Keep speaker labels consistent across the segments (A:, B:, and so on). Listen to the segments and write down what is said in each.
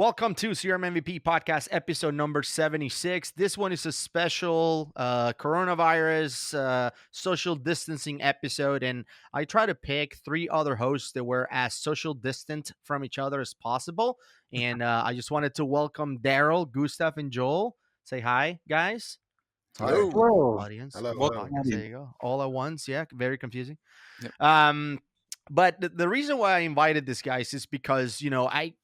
A: Welcome to CRM MVP podcast episode number 76. This one is a special coronavirus social distancing episode. And I try to pick three other hosts that were as social distant from each other as possible. And I just wanted to welcome Daryl, Gustav, and Joel. Say hi, guys.
B: Hi.
C: Hello.
B: Hello.
A: Audience
B: Hello.
A: to the
B: Hello.
A: podcast. There you go. All at once. Yeah, very confusing.
C: Yep.
A: But the reason why I invited this guys is because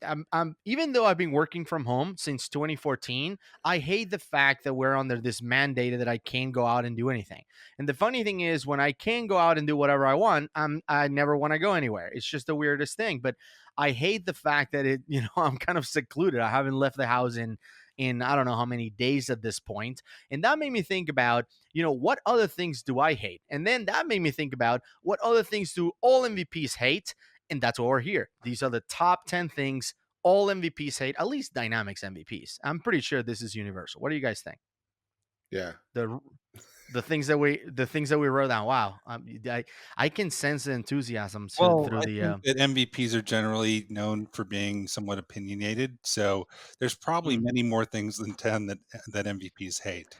A: I'm even though I've been working from home since 2014, I hate the fact that we're under this mandate that I can't go out and do anything. And the funny thing is, when I can go out and do whatever I want, I never want to go anywhere. It's just the weirdest thing. But I hate the fact that I'm kind of secluded. I haven't left the house in I don't know how many days at this point. And that made me think about, what other things do I hate? And then that made me think about what other things do all MVPs hate? And that's why we're here. These are the top 10 things all MVPs hate, at least Dynamics MVPs. I'm pretty sure this is universal. What do you guys think?
B: Yeah.
A: The things that we wrote down. Wow, I can sense the enthusiasm
C: Well,
A: through
C: I
A: the.
C: think that MVPs are generally known for being somewhat opinionated, so there's probably many more things than 10 that MVPs hate.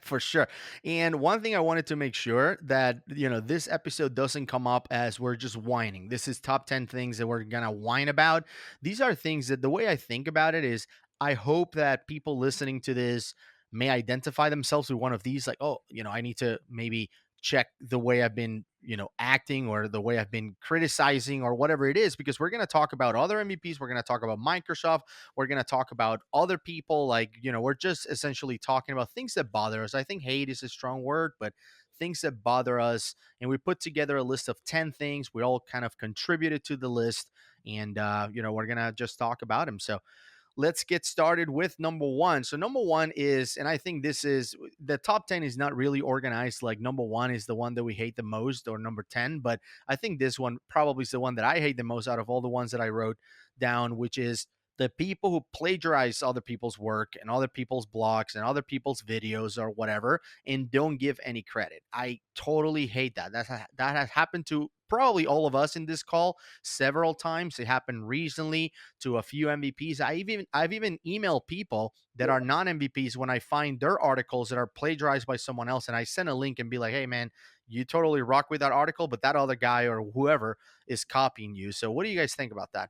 A: For sure. And one thing I wanted to make sure that, this episode doesn't come up as we're just whining. This is top 10 things that we're going to whine about. These are things that the way I think about it is I hope that people listening to this may identify themselves with one of these, like, oh, I need to maybe check the way I've been, acting or the way I've been criticizing or whatever it is, because we're going to talk about other MVPs. We're going to talk about Microsoft. We're going to talk about other people. Like, we're just essentially talking about things that bother us. I think hate is a strong word, but things that bother us. And we put together a list of 10 things. We all kind of contributed to the list. And, we're going to just talk about them. So, let's get started with number one. So number one is, and I think this is the top 10 is not really organized like number one is the one that we hate the most or number 10, but I think this one probably is the one that I hate the most out of all the ones that I wrote down, which is the people who plagiarize other people's work and other people's blogs and other people's videos or whatever and don't give any credit. I totally hate that. That has happened to probably all of us in this call several times. It happened recently to a few MVPs. I've even emailed people that are non-MVPs when I find their articles that are plagiarized by someone else, and I send a link and be like, hey man, you totally rock with that article, but that other guy or whoever is copying you. So what do you guys think about that?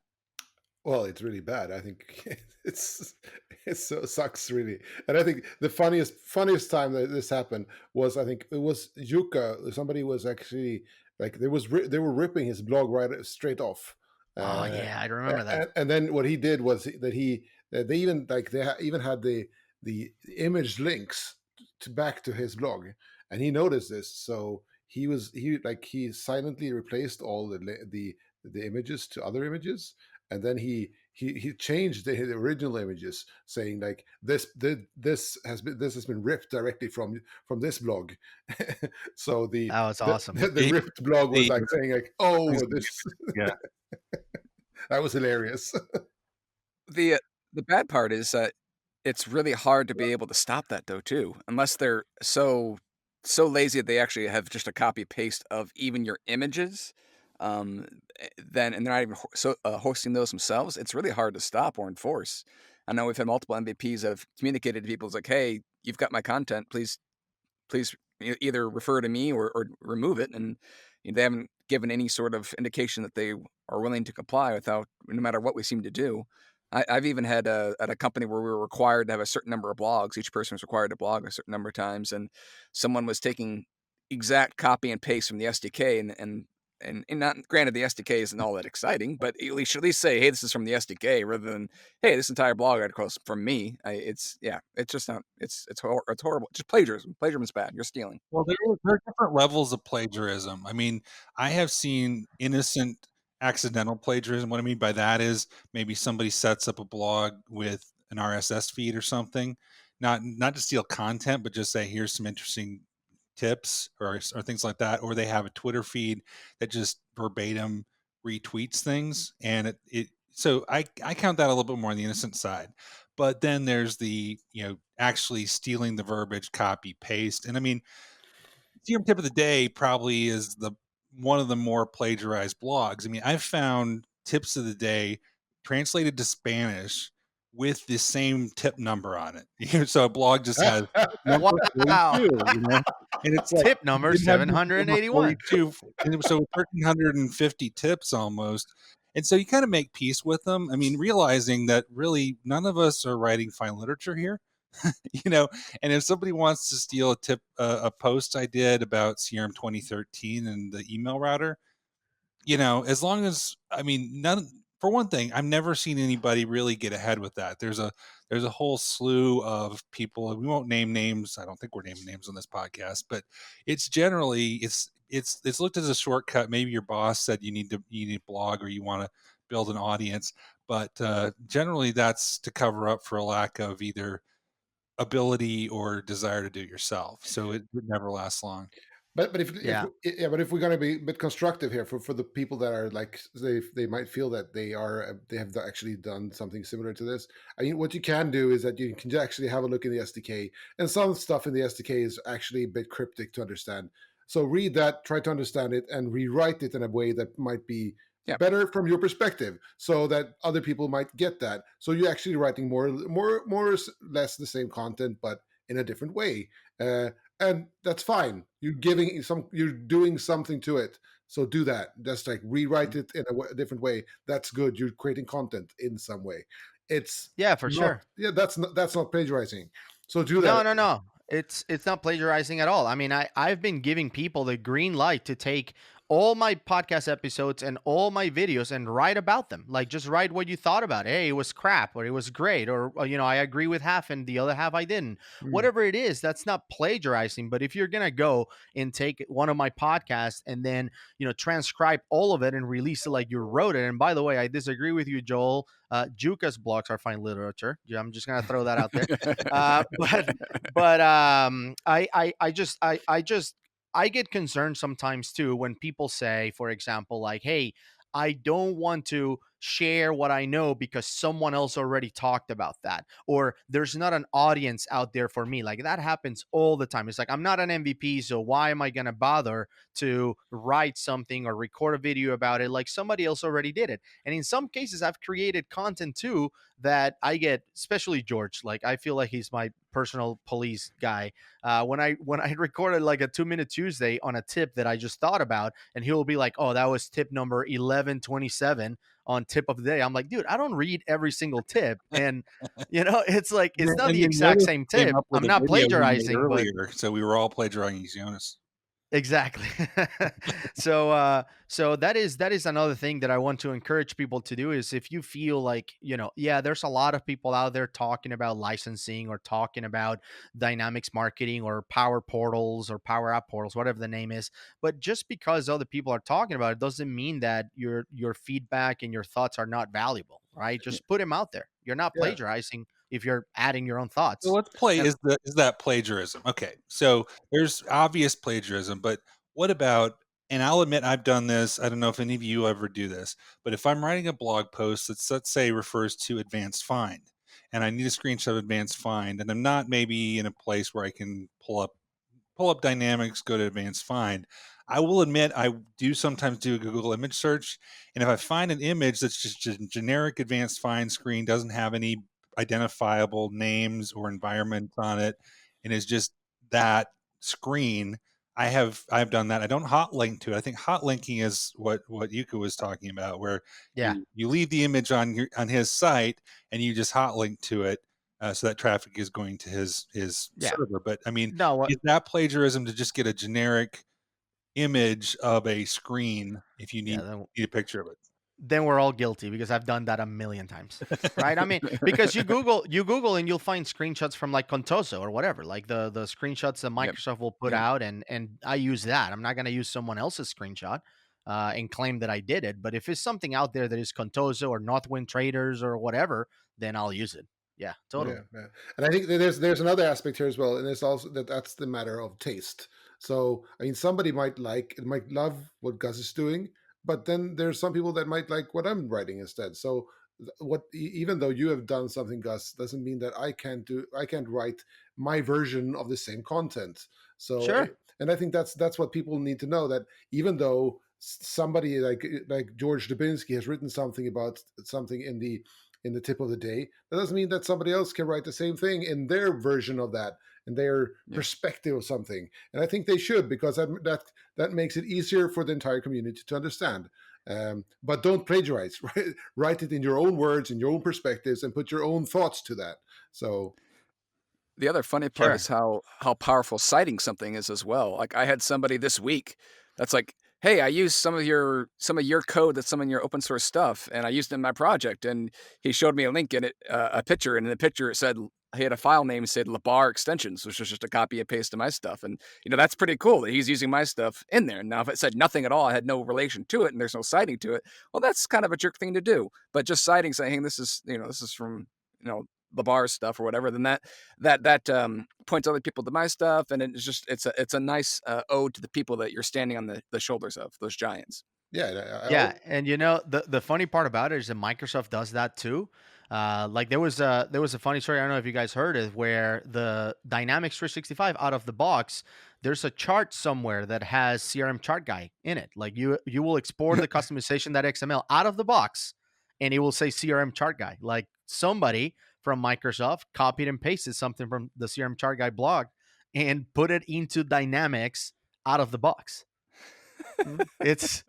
B: Well, it's really bad. I think it so sucks really. And I think the funniest time that this happened was, I think it was Yuka. Somebody was actually like they were ripping his blog right straight off.
A: Oh yeah, I remember that.
B: And then what he did was they even even had the image links back to his blog, and he noticed this. So he silently replaced all the images to other images, and then he changed the original images, saying like this has been ripped directly from this blog. So
A: That was awesome.
B: the ripped blog was like saying like, oh, this
C: Yeah.
B: that was hilarious.
D: The bad part is that it's really hard to be able to stop that though too, unless they're so lazy that they actually have just a copy paste of even your images. Then and they're not even hosting those themselves. It's really hard to stop or enforce. I know we've had multiple MVPs that have communicated to people it's like, hey, you've got my content, please either refer to me or remove it, and they haven't given any sort of indication that they are willing to comply without, no matter what we seem to do. I've even had at a company where we were required to have a certain number of blogs. Each person was required to blog a certain number of times, and someone was taking exact copy and paste from the SDK, and not granted the SDK isn't all that exciting, but at least say, hey, this is from the SDK, rather than, hey, this entire blog article is from me. It's just not. It's horrible. Just plagiarism. Plagiarism is bad. You're stealing.
C: Well, there are different levels of plagiarism. I mean, I have seen innocent accidental plagiarism. What I mean by that is maybe somebody sets up a blog with an RSS feed or something, not to steal content, but just say, here's some interesting tips or things like that. Or they have a Twitter feed that just verbatim retweets things. And so I count that a little bit more on the innocent side. But then there's the, actually stealing the verbiage, copy, paste. And I mean, CRM tip of the day probably is one of the more plagiarized blogs. I mean, I've found tips of the day translated to Spanish with the same tip number on it. So a blog just has number
A: Wow.
C: 42, and it's like
A: Tip
C: you
A: number
C: didn't have number
A: 781.
C: 42, and it was so 1,350 tips almost. And so you kind of make peace with them. I mean, realizing that really none of us are writing fine literature here, you know. And if somebody wants to steal a tip, a post I did about CRM 2013 and the email router, as long as, I mean, none, for one thing, I've never seen anybody really get ahead with that. There's a whole slew of people. We won't name names. I don't think we're naming names on this podcast, but it's generally it's looked as a shortcut. Maybe your boss said you need a blog or you want to build an audience, but generally that's to cover up for a lack of either ability or desire to do it yourself. So it would never last long.
B: But if
A: Yeah.
B: yeah, but if we're going to be a bit constructive here for the people that are like they might feel that they have actually done something similar to this. I mean, what you can do is that you can actually have a look in the SDK, and some stuff in the SDK is actually a bit cryptic to understand. So read that, try to understand it, and rewrite it in a way that might be
D: Yeah.
B: better from your perspective, so that other people might get that. So you're actually writing more or less the same content, but in a different way. And that's fine. You're doing something to it. So do that. Just like rewrite it in a different way. That's good. You're creating content in some way. It's
A: Yeah, for
B: not,
A: sure.
B: yeah, that's not plagiarizing. So do that.
A: No, no, no. It's not plagiarizing at all. I mean, I've been giving people the green light to take all my podcast episodes and all my videos and write about them. Like, just write what you thought about it. Hey, it was crap, or it was great, or I agree with half and the other half I didn't.
B: Mm.
A: Whatever it is, that's not plagiarizing. But if you're gonna go and take one of my podcasts and then transcribe all of it and release it like you wrote it. And by the way, I disagree with you, Joel. Juka's blogs are fine literature. Yeah, I'm just gonna throw that out there. But I get concerned sometimes too when people say, for example, like, hey, I don't want to share what I know because someone else already talked about that, or there's not an audience out there for me. Like, that happens all the time. It's like, I'm not an MVP, so why am I going to bother to write something or record a video about it? Like, somebody else already did it. And in some cases, I've created content too that I get, especially George. Like, I feel like he's my personal police guy. When I recorded like a 2 Minute Tuesday on a tip that I just thought about, and he'll be like, "Oh, that was tip number 1127 on tip of the day." I'm like, dude, I don't read every single tip, and it's like, it's not
C: And
A: the
C: then
A: exact
C: Jonas
A: same
C: came
A: tip.
C: up with
A: I'm
C: a
A: not
C: video we made
A: plagiarizing, but
C: earlier, so we were all plagiarizing Jonas.
A: exactly. So that is another thing that I want to encourage people to do is, if you feel like, yeah, there's a lot of people out there talking about licensing or talking about dynamics marketing or power portals or power app portals, whatever the name is. But just because other people are talking about it doesn't mean that your feedback and your thoughts are not valuable, right?
B: Yeah.
A: Just put them out there. You're not
B: Yeah.
A: plagiarizing if you're adding your own
C: So
A: thoughts.
C: let's play,
A: And
C: is that plagiarism? Okay. So there's obvious plagiarism, but what about, and I'll admit I've done this. I don't know if any of you ever do this, but if I'm writing a blog post that's, let's say, refers to advanced find, and I need a screenshot of advanced find, and I'm not maybe in a place where I can pull up dynamics, go to advanced find. I will admit I do sometimes do a Google image search. And if I find an image that's just a generic advanced find screen, doesn't have any identifiable names or environments on it, and is just that screen, I've done that. I don't hot link to it. I think hot linking is what Yuka was talking about, where
A: yeah,
C: you leave the image on his site and you just hot link to it, so that traffic is going to his
A: yeah.
C: server. But I mean,
A: No,
C: is that plagiarism to just get a generic image of a screen if you
A: yeah.
C: need a picture of it?
A: Then we're all guilty because I've done that a million times. Right? I mean, because you Google and you'll find screenshots from like Contoso or whatever, like the screenshots that
D: Yep.
A: Microsoft will put
D: Yep.
A: out, and I use that. I'm not going to use someone else's screenshot and claim that I did it. But if it's something out there that is Contoso or Northwind Traders or whatever, then I'll use it. Yeah,
B: Yeah,
A: totally.
B: yeah. And I think that there's another aspect here as well, and there's also that's the matter of taste. So I mean, somebody might love what Gus is doing, but then there's some people that might like what I'm writing instead. So even though you have done something, Gus, doesn't mean that I can't write my version of the same content. So
A: Sure.
B: and I think that's what people need to know, that even though somebody like George Dubinsky has written something about something in the in the tip of the day, that doesn't mean that somebody else can write the same thing in their version of that, in their
D: Yeah.
B: perspective of something. And I think they should, because that makes it easier for the entire community to understand. But don't plagiarize. Write it in your own words, in your own perspectives, and put your own thoughts to that. So
D: The other funny part
A: Sure.
D: is how powerful citing something is as well. Like, I had somebody this week that's like, "Hey, I used some of your code that's some of your open source stuff, and I used it in my project." And he showed me a link in it, a picture, and in the picture it said he had a file name said Labar Extensions, which was just a copy and paste of my stuff. And that's pretty cool that he's using my stuff in there. Now, if it said nothing at all, I had no relation to it, and there's no citing to it, well, that's kind of a jerk thing to do. But just citing, saying, "Hey, this is from Labar's stuff," or whatever, then that points other people to my stuff, and it's a nice ode to the people that you're standing on the shoulders of, those giants.
B: yeah,
A: Yeah, and the funny part about it is that Microsoft does that too. Like there was a funny story. I don't know if you guys heard it, where the Dynamics 365 out of the box, there's a chart somewhere that has CRM chart guy in it. Like you will export the customization.xml out of the box, and it will say CRM chart guy. Like somebody from Microsoft copied and pasted something from the CRM chart guy blog and put it into Dynamics out of the box. It's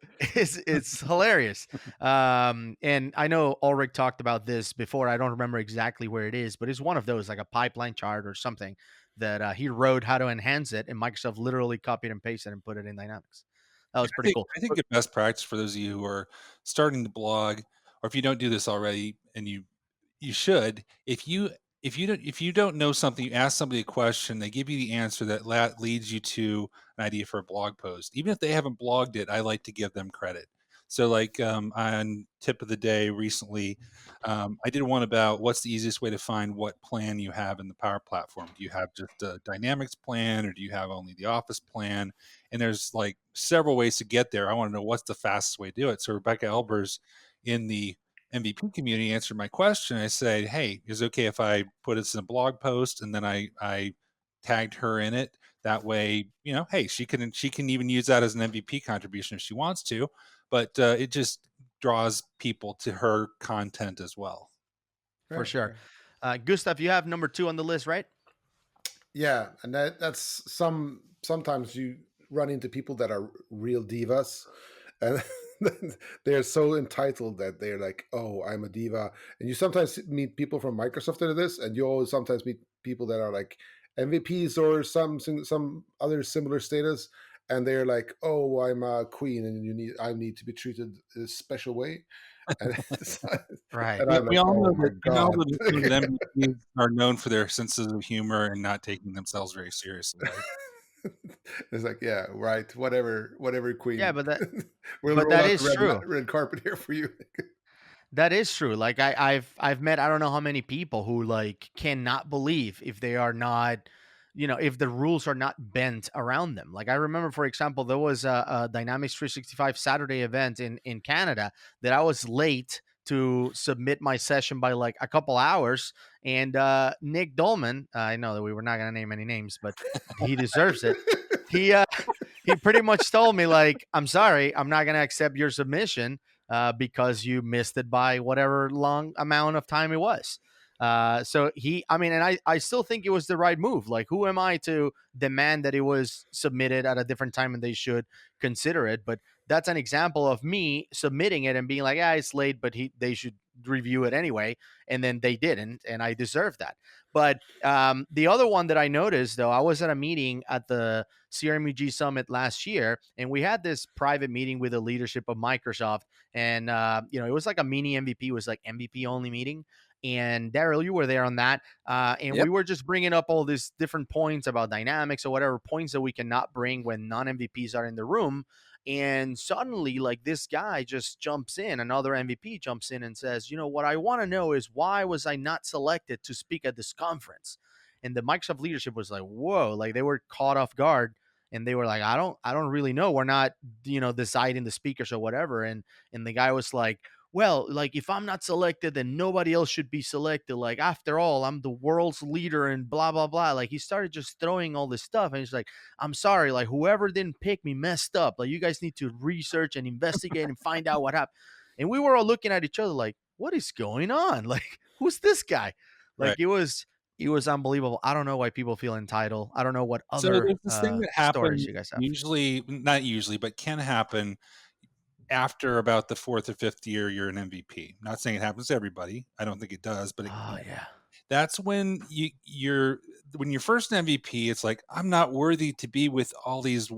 A: hilarious. And I know Ulrich talked about this before. I don't remember exactly where it is, but it's one of those, like a pipeline chart or something that he wrote how to enhance it, and Microsoft literally copied and pasted and put it in Dynamics. That was
C: I
A: pretty
C: think
A: cool.
C: I think a best practice for those of you who are starting the blog, or if you don't do this already, and you should, if you don't know something, you ask somebody a question, they give you the answer that leads you to an idea for a blog post. Even if they haven't blogged it, I like to give them credit. So, like on tip of the day recently, I did one about what's the easiest way to find what plan you have in the Power Platform. Do you have just a Dynamics plan, or do you have only the Office plan? And there's like several ways to get there. I want to know what's the fastest way to do it. So Rebecca Elbers in the MVP community answered my question. I said, "Hey, is it okay if I put this in a blog post?" And then I tagged her in it. That way, hey, she can even use that as an MVP contribution if she wants to. But it just draws people to her content as well.
A: For
B: right,
A: sure.
B: right.
A: Gustav, you have number 2 on the list, right?
B: Yeah, and that's sometimes you run into people that are real divas, and they're so entitled that they're like, "Oh, I'm a diva." And you sometimes meet people from Microsoft that are this, and you always sometimes meet people that are like MVPs or some other similar status, and they're like, "Oh, I'm a queen, and I need to be treated a special way." And,
A: Right.
B: and
C: We,
B: I'm
C: we
B: like,
C: all know
B: "Oh my
C: that we all
B: god."
C: know that MVPs are known for their senses of humor and not taking themselves very seriously, right?
B: It's like, yeah, right. Whatever,
A: Yeah,
B: queen.
A: but that
B: We'll
A: but
B: roll
A: that
B: out
A: is
B: the
A: true.
B: red carpet here for you.
A: That is true. Like I've met I don't know how many people who like cannot believe if they are not, if the rules are not bent around them. Like I remember, for example, there was a Dynamics 365 Saturday event in Canada that I was late to submit my session by like a couple hours, and Nick Dolman, I know that we were not going to name any names, but he deserves it. He he pretty much told me like, "I'm sorry, I'm not going to accept your submission because you missed it by whatever long amount of time it was." So I mean, and I still think it was the right move. Like, who am I to demand that it was submitted at a different time and they should consider it? But that's an example of me submitting it and being like, "Yeah, it's late, but they should review it anyway." And then they didn't, and I deserve that. But the other one that I noticed, though, I was at a meeting at the CRMUG Summit last year, and we had this private meeting with the leadership of Microsoft, and it was like a mini MVP. It was like MVP only meeting. And Daryl, you were there on that, and we
D: Yep.
A: were just bringing up all these different points about dynamics or whatever points that we cannot bring when non MVPs are in the room. And suddenly, like this guy just jumps in, another MVP jumps in and says, "What I want to know is why was I not selected to speak at this conference?" And the Microsoft leadership was like, "Whoa!" Like they were caught off guard, and they were like, I don't really know. We're not, deciding the speakers or whatever." And the guy was like, "Well, like if I'm not selected, then nobody else should be selected. Like after all, I'm the world's leader and blah blah blah." Like he started just throwing all this stuff, and he's like, "I'm sorry, like whoever didn't pick me messed up. Like you guys need to research and investigate and find out what happened." And we were all looking at each other like, what is going on? Like, who's this guy?
C: Right.
A: Like, it was unbelievable. I don't know why people feel entitled. I don't know what
C: So
A: other
C: there's this thing that
A: stories
C: happens
A: you guys have.
C: usually, not usually, but can happen after about the fourth or fifth year you're an MVP. Not saying it happens to everybody. I don't think it does, but it
A: Oh
C: can.
A: yeah.
C: That's when you're when you're first an MVP, it's like, I'm not worthy to be with all these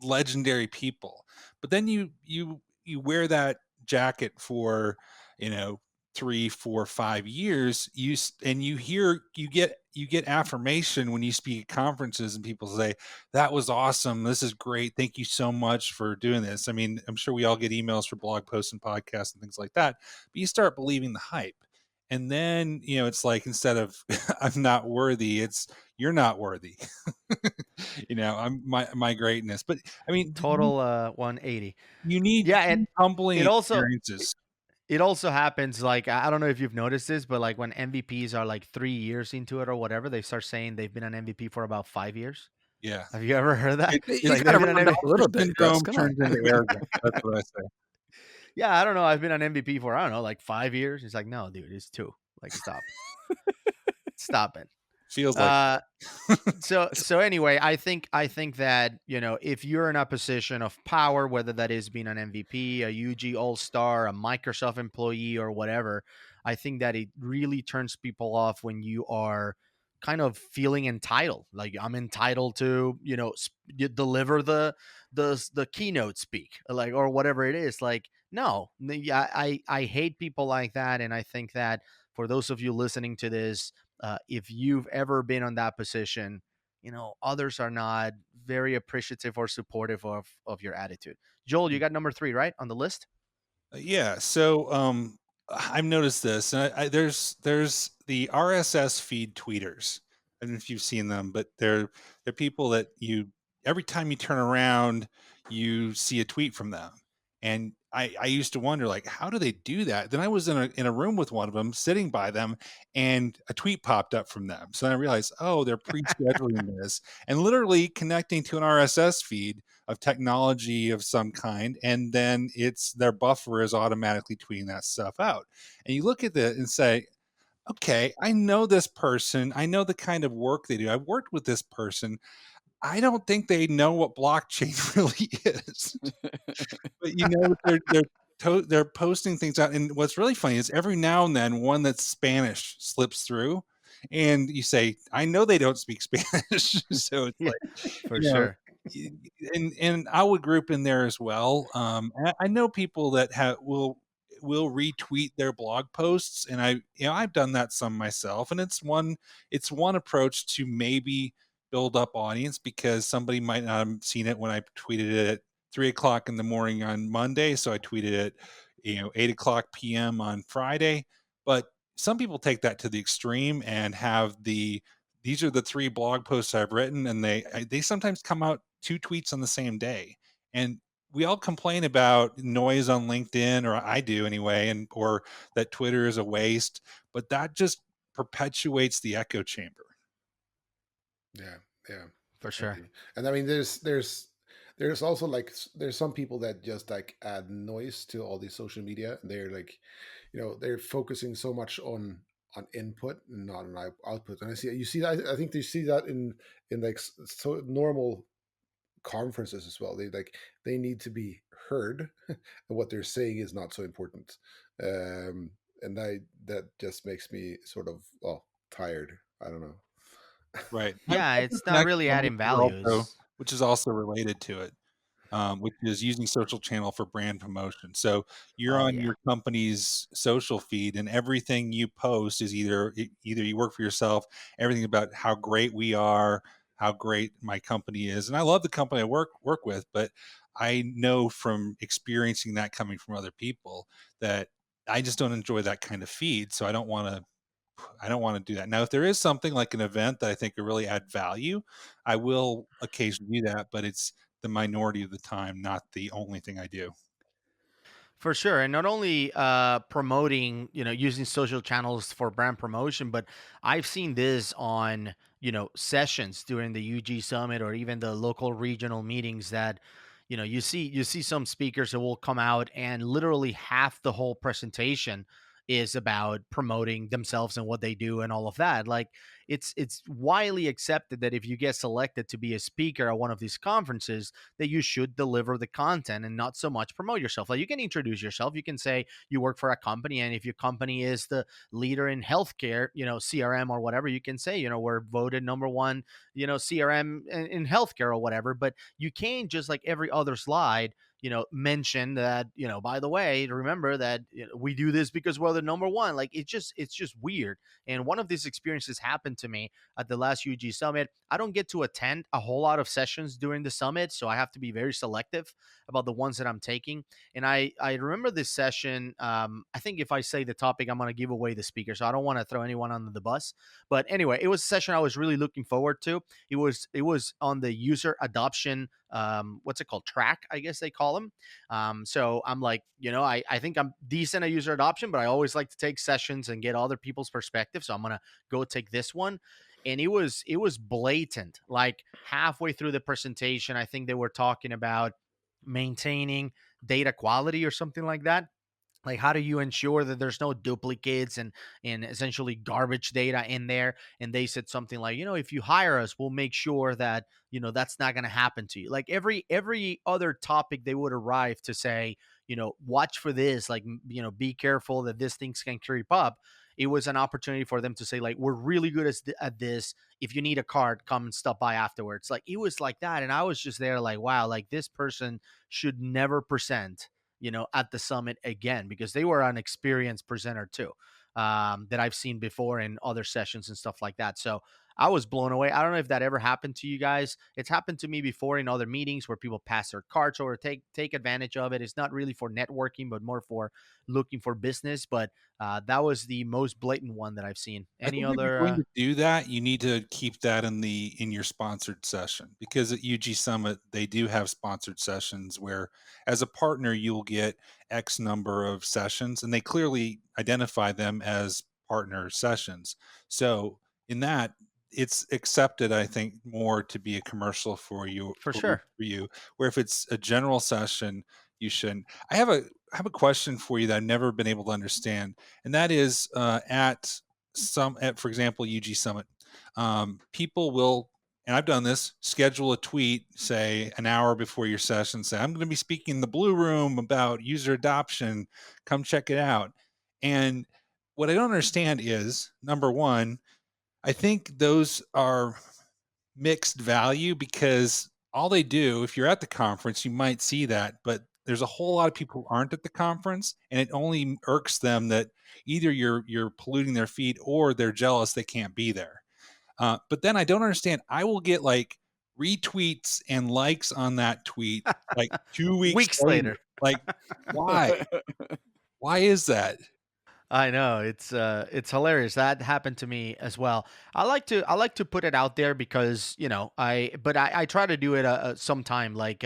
C: legendary people. But then you wear that jacket for, you know, 3, 4, 5 years, and you get affirmation when you speak at conferences and people say, that was awesome, this is great, thank you so much for doing this. I mean, I'm sure we all get emails for blog posts and podcasts and things like that, but you start believing the hype. And then, it's like, instead of I'm not worthy, it's you're not worthy. I'm my greatness. But I mean,
A: Total 180.
C: you need
A: Yeah, and
C: humbling
A: it also
C: experiences.
A: it also happens, like, I don't know if you've noticed this, but like when MVPs are like 3 years into it or whatever, they start saying they've been an MVP for about 5 years.
C: Yeah.
A: Have you ever heard that?
C: It
D: You
A: Like,
D: gotta
A: they've been
D: run
A: an
D: it back
A: MVP.
D: a little bit, Gus,
C: syndrome
D: come on.
C: turns into arrogance. That's what I say.
A: Yeah, I don't know. I've been an MVP for, I don't know, like 5 years. It's like, no, dude, it's 2. Like, stop. Stop it.
C: Feels like
A: Uh
C: it.
A: so anyway, I think that, if you're in a position of power, whether that is being an MVP, a UG All-Star, a Microsoft employee, or whatever, I think that it really turns people off when you are kind of feeling entitled. Like, I'm entitled to, deliver the keynote speak, like, or whatever it is. Like, no, I hate people like that, and I think that for those of you listening to this, if you've ever been on that position, others are not very appreciative or supportive of your attitude. Joel, you got number 3 right on the list.
C: Yeah. So I've noticed this, and there's the RSS feed tweeters. I don't know if you've seen them, but they're people that every time you turn around, you see a tweet from them. And I used to wonder, like, how do they do that? Then I was in a room with one of them, sitting by them, and a tweet popped up from them. So then I realized, oh, they're pre-scheduling this and literally connecting to an RSS feed of technology of some kind, and then it's their buffer is automatically tweeting that stuff out. And you look at it and say, okay, I know this person, I know the kind of work they do, I've worked with this person, I don't think they know what blockchain really is. But they're posting things out, and what's really funny is every now and then one that's Spanish slips through, and you say, I know they don't speak Spanish. So it's
A: Yeah,
C: like,
A: for
C: you know,
A: sure.
C: and I would group in there as well. I know people that will retweet their blog posts, and I've done that some myself, and it's one approach to maybe build up audience, because somebody might not have seen it when I tweeted it at 3 o'clock in the morning on Monday, so I tweeted it 8 o'clock p.m. on Friday. But some people take that to the extreme and have these are the 3 blog posts I've written, and they sometimes come out 2 tweets on the same day. And we all complain about noise on LinkedIn, or I do anyway, or that Twitter is a waste, but that just perpetuates the echo chamber.
B: Yeah, yeah,
A: For sure.
B: definitely. And I mean, there's also like there's some people that just like add noise to all these social media, and they're like, they're focusing so much on input and not on output. And you see that, I think they see that in like so normal conferences as well. They need to be heard, and what they're saying is not so important. And that just makes me sort of, well, tired. I don't know.
C: Right.
A: Yeah,
C: I think
A: it's
C: the
A: not
C: next
A: really
C: one,
A: adding value.
C: which is also related to it, which is using social channel for brand promotion. So you're
A: Oh
C: on
A: yeah.
C: your company's social feed, and everything you post is either you work for yourself, everything about how great we are, how great my company is, and I love the company I work with, but I know from experiencing that coming from other people that I just don't enjoy that kind of feed. So I don't want to do that. Now, if there is something like an event that I think could really add value, I will occasionally do that, but it's the minority of the time, not the only thing I do.
A: For sure. And not only promoting, using social channels for brand promotion, but I've seen this on, sessions during the UG Summit or even the local regional meetings that, you see some speakers that will come out and literally half the whole presentation is about promoting themselves and what they do and all of that. Like it's widely accepted that if you get selected to be a speaker at one of these conferences, that you should deliver the content and not so much promote yourself. Like you can introduce yourself, you can say you work for a company, and if your company is the leader in healthcare, CRM or whatever, you can say, we're voted number one, CRM in healthcare or whatever. But you can't just like every other slide, mention that, by the way, remember that we do this because we're the number one. Like it's just weird. And one of these experiences happened to me at the last UG Summit. I don't get to attend a whole lot of sessions during the summit, so I have to be very selective about the ones that I'm taking. And I remember this session. I think if I say the topic, I'm going to give away the speaker, so I don't want to throw anyone under the bus. But anyway, it was a session I was really looking forward to. It was on the user adoption, what's it called, track, I guess they call them. So I'm like, I think I'm decent at user adoption, but I always like to take sessions and get other people's perspective, so I'm gonna go take this one. And it was blatant. Like halfway through the presentation, I think they were talking about maintaining data quality or something like that. Like how do you ensure that there's no duplicates and essentially garbage data in there? And they said something like, if you hire us, we'll make sure that that's not going to happen to you. Like every other topic they would arrive to say, watch for this, like, be careful that these things can creep up. It was an opportunity for them to say, like, we're really good at this. If you need a card, come and stop by afterwards. Like it was like that. And I was just there like, wow, like this person should never present, at the summit again, because they were an experienced presenter too, that I've seen before in other sessions and stuff like that. So I was blown away. I don't know if that ever happened to you guys. It's happened to me before in other meetings where people pass their cards or take advantage of it. It's not really for networking, but more for looking for business. But that was the most blatant one that I've seen.
C: I
A: Any
C: think if you're
A: other?
C: going to do that, you need to keep that in your sponsored session, because at UG Summit they do have sponsored sessions where, as a partner, you will get X number of sessions, and they clearly identify them as partner sessions. So in that, it's accepted, I think, more to be a commercial for you
A: For
C: for,
A: sure.
C: for you. Where if it's a general session, you shouldn't. I have a question for you that I've never been able to understand, and that is for example, UG Summit, people will, and I've done this, schedule a tweet, say an hour before your session, say, I'm going to be speaking in the blue room about user adoption, come check it out. And what I don't understand is, number one, I think those are mixed value, because all they do, if you're at the conference, you might see that, but there's a whole lot of people who aren't at the conference, and it only irks them that either you're polluting their feed or they're jealous they can't be there. But then I don't understand. I will get like retweets and likes on that tweet like 2 weeks
A: Weeks
C: later.
A: later.
C: Like, why? Why is that?
A: I know it's hilarious. That happened to me as well. I like to put it out there because I try to do it sometime, like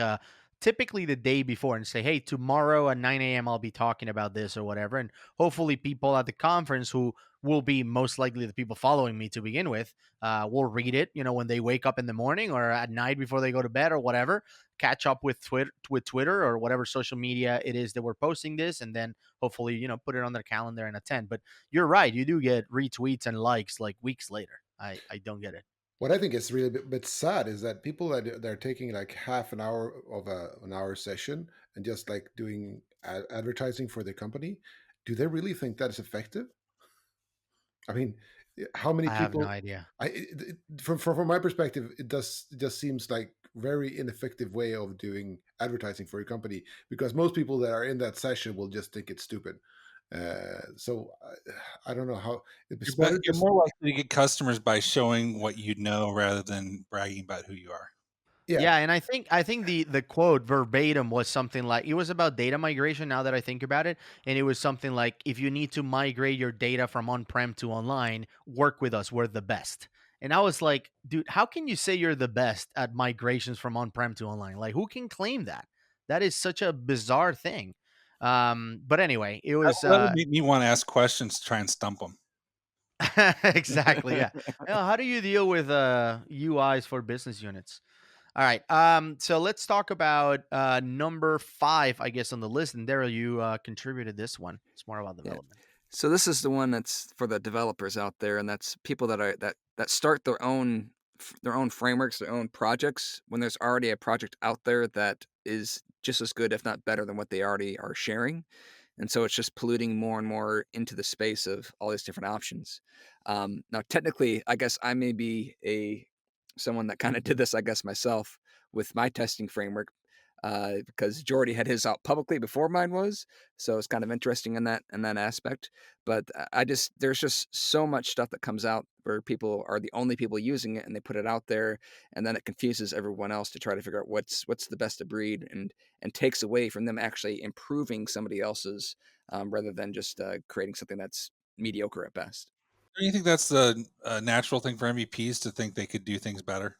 A: typically the day before, and say, hey, tomorrow at 9 a.m. I'll be talking about this or whatever, and hopefully people at the conference, who will be most likely the people following me to begin with, will read it, when they wake up in the morning or at night before they go to bed or whatever. Catch up with Twitter or whatever social media it is that we're posting this, and then hopefully, put it on their calendar and attend. But you're right, you do get retweets and likes like weeks later. I don't get it.
B: What I think is really a bit sad is that people that are taking like half an hour of an hour session and just like doing advertising for their company, do they really think that is effective? I mean, how many
A: I have no
B: people?
A: idea.
B: From my perspective, it just seems like very ineffective way of doing advertising for your company, because most people that are in that session will just think it's stupid. So I don't know how.
C: You're
B: It's
C: better.
B: better
C: You're
B: just
C: more likely to get customers by showing what you know rather than bragging about who you are.
B: yeah.
A: Yeah, and I think the quote verbatim was something like, it was about data migration, now that I think about it, and it was something like, if you need to migrate your data from on-prem to online, work with us, we're the best. And I was like, dude, how can you say you're the best at migrations from on-prem to online? Like, who can claim that? That is such a bizarre thing. But anyway, it was
C: That would make me want to ask questions to try and stump them.
A: exactly, yeah. How do you deal with UIs for business units? All right. So let's talk about number 5, I guess, on the list. And Daryl, you contributed this one. It's more about
E: Yeah.
A: development.
D: So this is the one that's for the developers out there, and that's people that start their own frameworks, their own projects when there's already a project out there that is just as good, if not better, than what they already are sharing. And so it's just polluting more and more into the space of all these different options. Now, technically, I guess I may be a someone that kind of did this, I guess, myself with my testing framework, because Jordy had his out publicly before mine was, so it's kind of interesting in that aspect. But I just there's just so much stuff that comes out where people are the only people using it, and they put it out there, and then it confuses everyone else to try to figure out what's the best of breed, and takes away from them actually improving somebody else's, rather than just creating something that's mediocre at best.
C: Do you think that's the natural thing for MVPs to think they could do things better?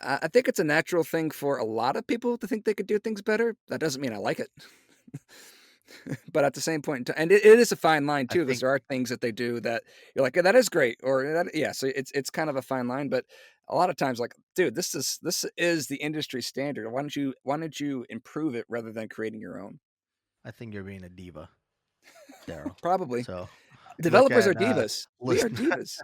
D: I think it's a natural thing for a lot of people to think they could do things better. That doesn't mean I like it. But at the same point in time, and it is a fine line
A: I
D: too, because
A: think
D: there are things that they do that you're like, "Yeah, that is great," or that yeah, so it's kind of a fine line, but a lot of times, like, "Dude, this is the industry standard. Why don't you improve it rather than creating your own?"
A: I think you're being a diva, Daryl.
D: Probably.
A: So look
D: Developers are
A: at
D: divas. We are
A: listen.
D: divas.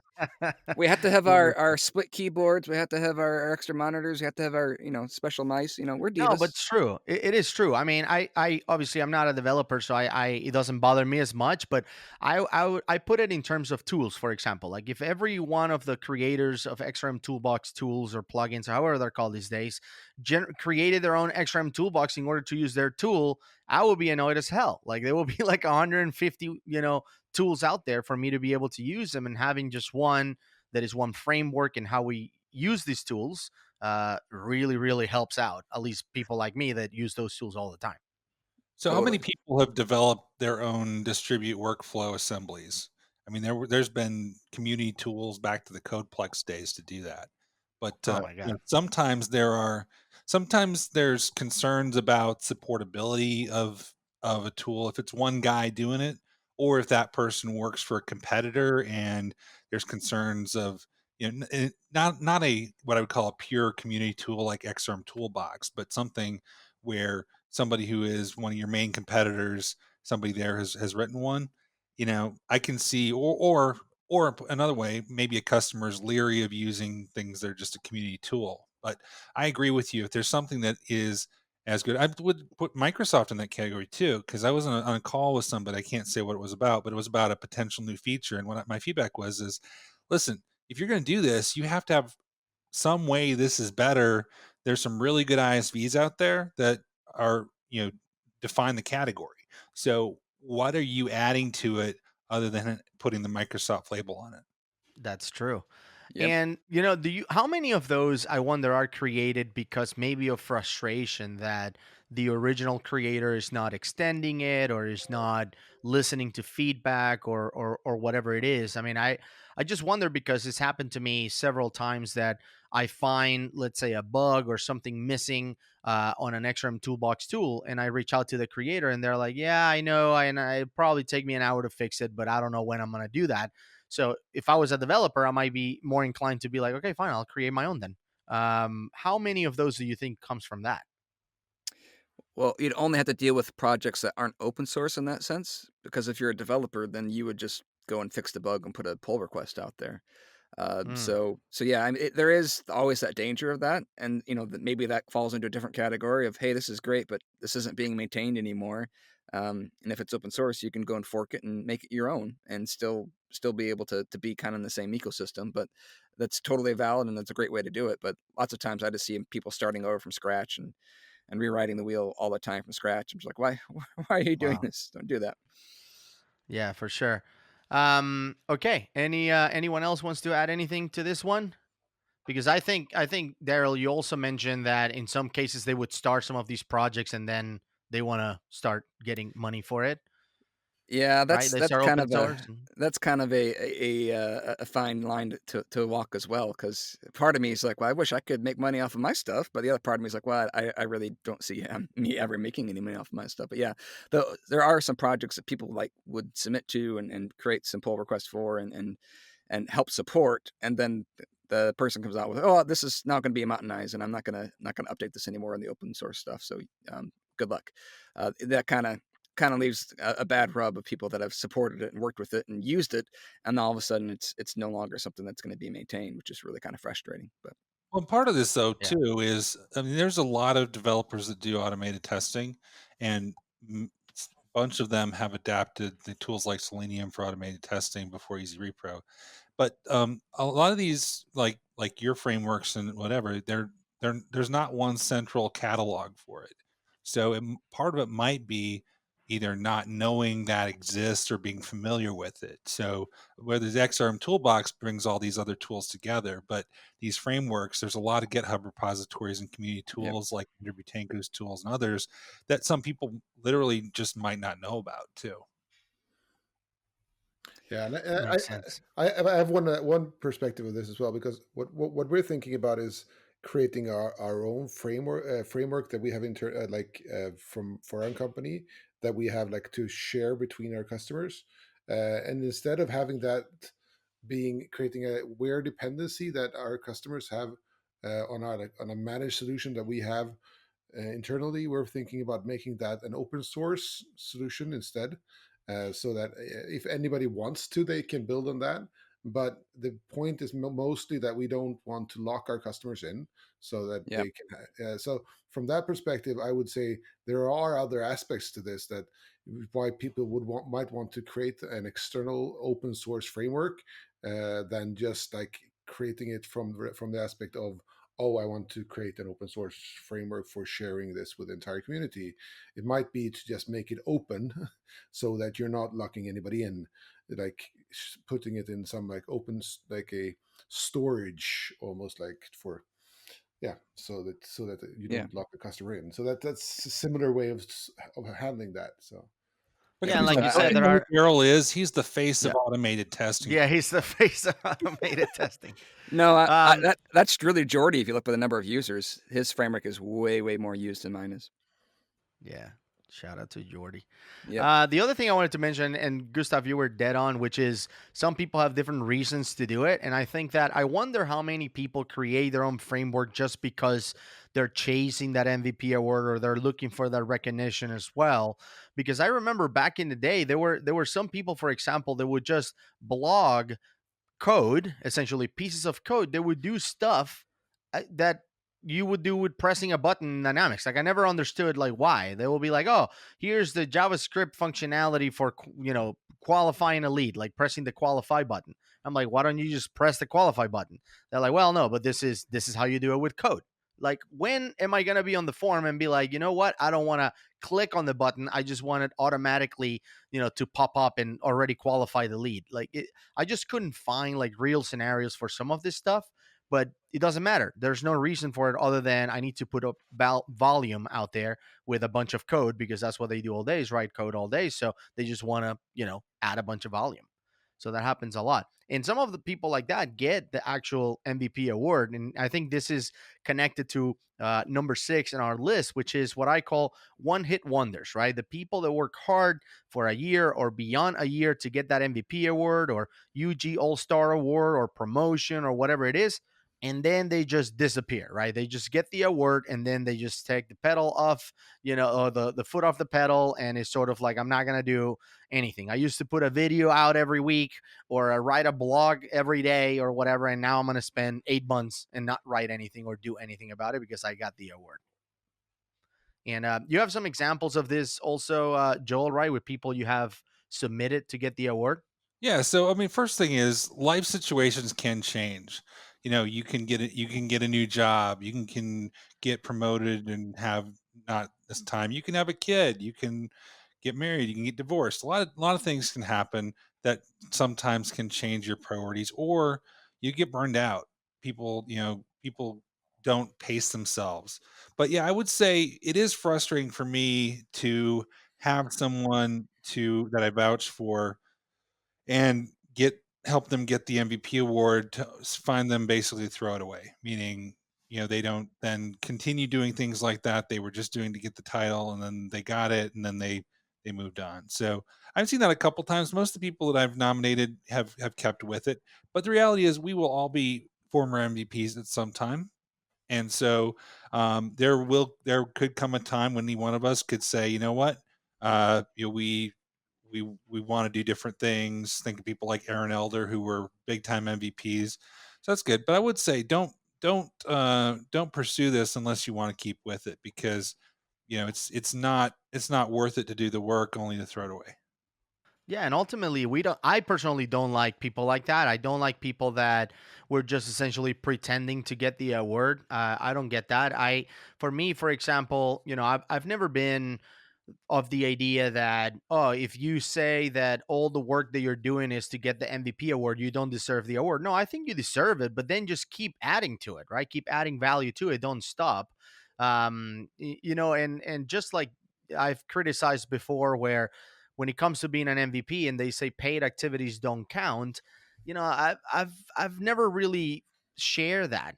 D: We have to have
A: Look
D: our split keyboards, we have to have our extra monitors, we have to have our, special mice, we're
A: No, but
D: divas.
A: it's true. It is true. I mean, I obviously I'm not a developer, so it doesn't bother me as much. But I put it in terms of tools, for example. Like if every one of the creators of XRM Toolbox tools or plugins, or however they're called these days, created their own XRM Toolbox in order to use their tool, I would be annoyed as hell. Like there will be like 150, tools out there for me to be able to use them, and having just one that is one framework and how we use these tools really, really helps out. At least people like me that use those tools all the time.
C: So, how many
D: Totally.
C: people have developed their own distribute workflow assemblies? I mean, there's been community tools back to the Codeplex days to do that, but
A: Oh my god,
C: sometimes there's concerns about supportability of a tool if it's one guy doing it, or if that person works for a competitor, and there's concerns of not a what I would call a pure community tool like XRM Toolbox, but something where somebody who is one of your main competitors, somebody there has written one, I can see, or another way, maybe a customer is leery of using things that are just a community tool. But I agree with you. If there's something that is as good, I would put Microsoft in that category too, because I was on a call with somebody. I can't say what it was about, but it was about a potential new feature. And what my feedback is, listen, if you're going to do this, you have to have some way this is better. There's some really good ISVs out there that are, define the category. So what are you adding to it other than putting the Microsoft label on it?
A: that's true.
D: Yep.
A: And do you how many of those I wonder are created because maybe of frustration that the original creator is not extending it or is not listening to feedback or whatever it is. I mean, I just wonder because it's happened to me several times that I find, let's say, a bug or something missing on an XRM Toolbox tool, and I reach out to the creator, and they're like, "Yeah, I know, and it probably take me an hour to fix it, but I don't know when I'm going to do that." So if I was a developer, I might be more inclined to be like, okay, fine, I'll create my own then. How many of those do you think comes from that?
D: Well, you'd only have to deal with projects that aren't open source in that sense, because if you're a developer, then you would just go and fix the bug and put a pull request out there.
A: Mm,
D: So yeah, I mean, there is always that danger of that, and that maybe that falls into a different category of, hey, this is great, but this isn't being maintained anymore. And if it's open source, you can go and fork it and make it your own, and still be able to be kind of in the same ecosystem. But that's totally valid, and that's a great way to do it. But lots of times, I just see people starting over from scratch and rewriting the wheel all the time from scratch. I'm just like, why why are you doing
A: wow.
D: this? Don't do that.
A: Yeah, for sure. Okay. Anyone else wants to add anything to this one? Because I think Daryl, you also mentioned that in some cases they would start some of these projects and then they want to start getting money for it,
D: Yeah,
A: right? They
D: that's
A: start
D: kind
A: open
D: of a
A: source. And,
D: that's kind of a fine line to walk as well. Because part of me is like, well, I wish I could make money off of my stuff, but the other part of me is like, well, I really don't see me ever making any money off of my stuff. But yeah, there are some projects that people like would submit to and create some pull requests for and help support, and then the person comes out with, oh, this is now going to be mountainized, and I'm not gonna update this anymore in the open source stuff. So good luck. That kind of leaves a bad rub of people that have supported it and worked with it and used it, and then all of a sudden it's no longer something that's going to be maintained, which is really kind of frustrating. But
C: Well, part of this though
A: Yeah.
C: too is, I mean, there's a lot of developers that do automated testing, and a bunch of them have adapted the tools like Selenium for automated testing before Easy Repro. But a lot of these, like your frameworks and whatever, there's not one central catalog for it. So part of it might be either not knowing that exists or being familiar with it. So whether the XRM toolbox brings all these other tools together, but these frameworks, there's a lot of GitHub repositories and community
D: yep,
C: tools like Andrew Butenko's tools and others that some people literally just might not know about too.
B: Yeah, and
A: Makes sense.
B: I have one perspective of this as well, because what we're thinking about is creating our own framework that we have from for our company, that we have like to share between our customers, and instead of having that being creating a where dependency that our customers have on a managed solution that we have internally, we're thinking about making that an open source solution instead, so that if anybody wants to, they can build on that. But the point is mostly that we don't want to lock our customers in, so that
D: yep,
B: they can. So from that perspective, I would say there are other aspects to this that why people might want to create an external open source framework, than just like creating it from the aspect of, oh, I want to create an open source framework for sharing this with the entire community. It might be to just make it open so that you're not locking anybody in, like putting it in some like like a storage, almost like for, yeah, so that you
D: yeah.
B: don't lock the customer in. So that's a similar way of handling that. So
C: But
A: Yeah,
C: come
A: and like
C: on,
A: you
C: don't
A: said,
C: you
A: there
C: know who
A: are
C: Daryl is? He's the face
A: yeah.
C: of automated testing.
A: Yeah, he's the face of automated testing.
D: No,
A: Um,
D: that's really Jordy. If you look at the number of users, his framework is way more used than mine is.
A: yeah. Shout out to Jordy.
D: Yep.
A: The other thing I wanted to mention, and Gustav, you were dead on, which is some people have different reasons to do it. And I think that I wonder how many people create their own framework just because they're chasing that MVP award or they're looking for that recognition as well. Because I remember back in the day, there were some people, for example, that would just blog code, essentially pieces of code that would do stuff that you would do with pressing a button in Dynamics. Like I never understood like why. They will be like, "Oh, here's the JavaScript functionality for qualifying a lead, like pressing the qualify button." I'm like, "Why don't you just press the qualify button?" They're like, "Well, no, but this is how you do it with code." Like, when am I going to be on the forum and be like, "You know what? I don't want to click on the button. I just want it automatically, to pop up and already qualify the lead." Like I just couldn't find like real scenarios for some of this stuff, but it doesn't matter. There's no reason for it other than I need to put up volume out there with a bunch of code because that's what they do all day is write code all day. So they just want to, add a bunch of volume. So that happens a lot. And some of the people like that get the actual MVP award. And I think this is connected to number 6 in our list, which is what I call one hit wonders, right? The people that work hard for a year or beyond a year to get that MVP award or UG All Star award or promotion or whatever it is. And then they just disappear, right? They just get the award and then they just take the pedal off, or the foot off the pedal. And it's sort of like, I'm not going to do anything. I used to put a video out every week or write a blog every day or whatever. And now I'm going to spend 8 months and not write anything or do anything about it because I got the award. And you have some examples of this also, Joel, right? With people you have submitted to get the award.
C: Yeah, so I mean, first thing is life situations can change. You can get a new job, you can get promoted and have not this time. You can have a kid, you can get married, you can get divorced. A lot of things can happen that sometimes can change your priorities, or you get burned out. People don't pace themselves. But yeah, I would say it is frustrating for me to have someone to that I vouch for and get help them get the MVP award to find them basically throw it away. Meaning, they don't then continue doing things like that. They were just doing to get the title and then they got it and then they moved on. So I've seen that a couple times. Most of the people that I've nominated have kept with it. But the reality is we will all be former MVPs at some time. And so there could come a time when any one of us could say, you know what? We want to do different things. Think of people like Aaron Elder who were big time MVPs. So that's good. But I would say don't pursue this unless you want to keep with it, because it's not worth it to do the work only to throw it away.
A: Yeah, and ultimately, we don't. I personally don't like people like that. I don't like people that were just essentially pretending to get the award. I don't get that. For me, for example, I've never been of the idea that, oh, if you say that all the work that you're doing is to get the MVP award, you don't deserve the award. No, I think you deserve it, but then just keep adding to it, right? Keep adding value to it. Don't stop. And just like I've criticized before, where when it comes to being an MVP and they say paid activities don't count, I've never really share that.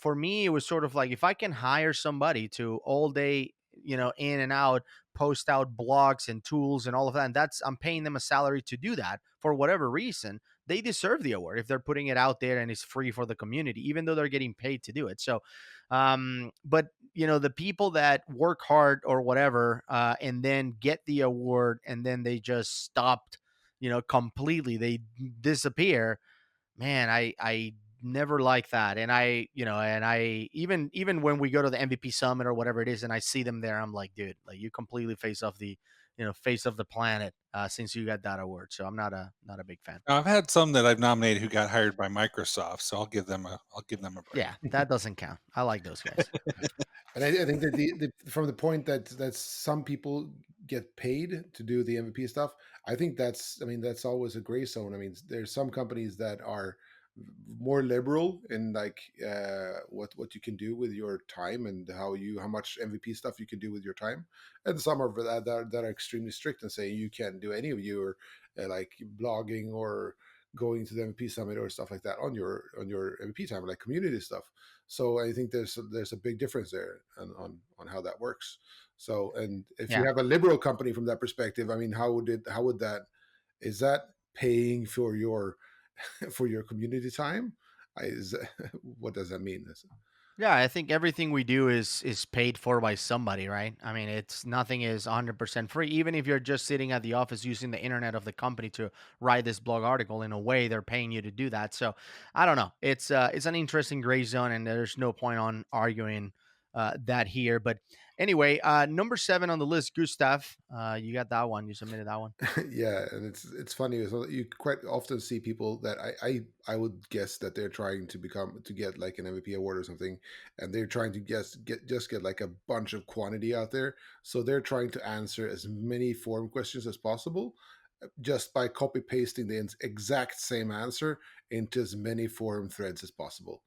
A: For me, it was sort of like, if I can hire somebody to all day, in and out, post out blogs and tools and all of that, and I'm paying them a salary to do that for whatever reason, they deserve the award if they're putting it out there and it's free for the community, even though they're getting paid to do it. So but the people that work hard or whatever, and then get the award and then they just stopped, completely, they disappear. Man, I never like that. And I even when we go to the MVP summit or whatever it is and I see them there, I'm like, dude, like, you completely face of the planet, since you got that award. So I'm not a big fan.
C: Now, I've had some that I've nominated who got hired by Microsoft, so I'll give them a break.
A: Yeah, that doesn't count. I like those guys.
B: And I think that from the point that some people get paid to do the MVP stuff, I think that's always a gray zone. I mean, there's some companies that are more liberal in like what you can do with your time and how much MVP stuff you can do with your time, and some are that are extremely strict and say you can't do any of your like blogging or going to the MVP summit or stuff like that on your MVP time, like community stuff. So I think there's a big difference there on how that works. So, and if you
A: Yeah.
B: have a liberal company from that perspective, I mean, how would that, is that paying for your for your community time? What does that mean?
A: Yeah, I think everything we do is paid for by somebody, right? I mean, it's nothing is 100% free. Even if you're just sitting at the office using the internet of the company to write this blog article, in a way they're paying you to do that. So, I don't know. It's an interesting gray zone, and there's no point on arguing that here. But anyway, number 7 on the list, Gustav. You got that one. You submitted that one.
B: Yeah, and it's funny. So you quite often see people that I would guess that they're trying to get like an MVP award or something, and they're trying to get like a bunch of quantity out there. So they're trying to answer as many form questions as possible, just by copy pasting the exact same answer into as many forum threads as possible.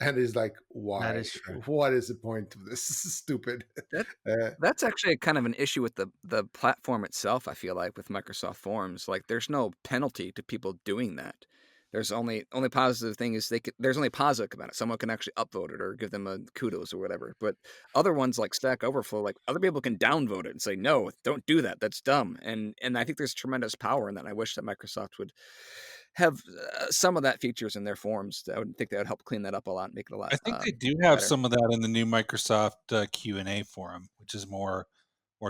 B: And it's like,
A: That
B: why?
A: is true.
B: What is the point of this? This is stupid.
D: That
B: Uh,
D: that's actually kind of an issue with the platform itself, I feel like, with Microsoft Forms. Like, there's no penalty to people doing that. There's only positive thing is there's only positive about it. Someone can actually upvote it or give them a kudos or whatever. But other ones like Stack Overflow, like, other people can downvote it and say, "No, don't do that. That's dumb." And I think there's tremendous power in that. I wish that Microsoft would have some of that features in their forms. I would think that would help clean that up a lot and make it a lot
C: I think they do have
D: better.
C: some of that in the new Microsoft Q&A forum, which is more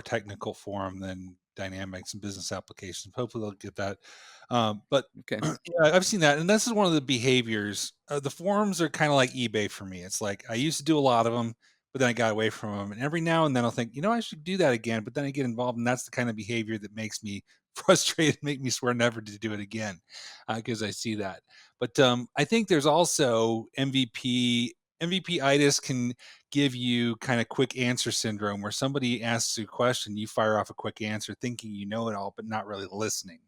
C: technical forum than Dynamics and business applications. Hopefully, they'll get that. But
D: Okay.
C: yeah, I've seen that, and this is one of the behaviors. The forums are kind of like eBay for me. It's like I used to do a lot of them, but then I got away from them. And every now and then I'll think, I should do that again. But then I get involved, and that's the kind of behavior that makes me frustrated, make me swear never to do it again, because I see that. But I think there's also MVP itis can give you kind of quick answer syndrome, where somebody asks you a question, you fire off a quick answer thinking you know it all, but not really listening.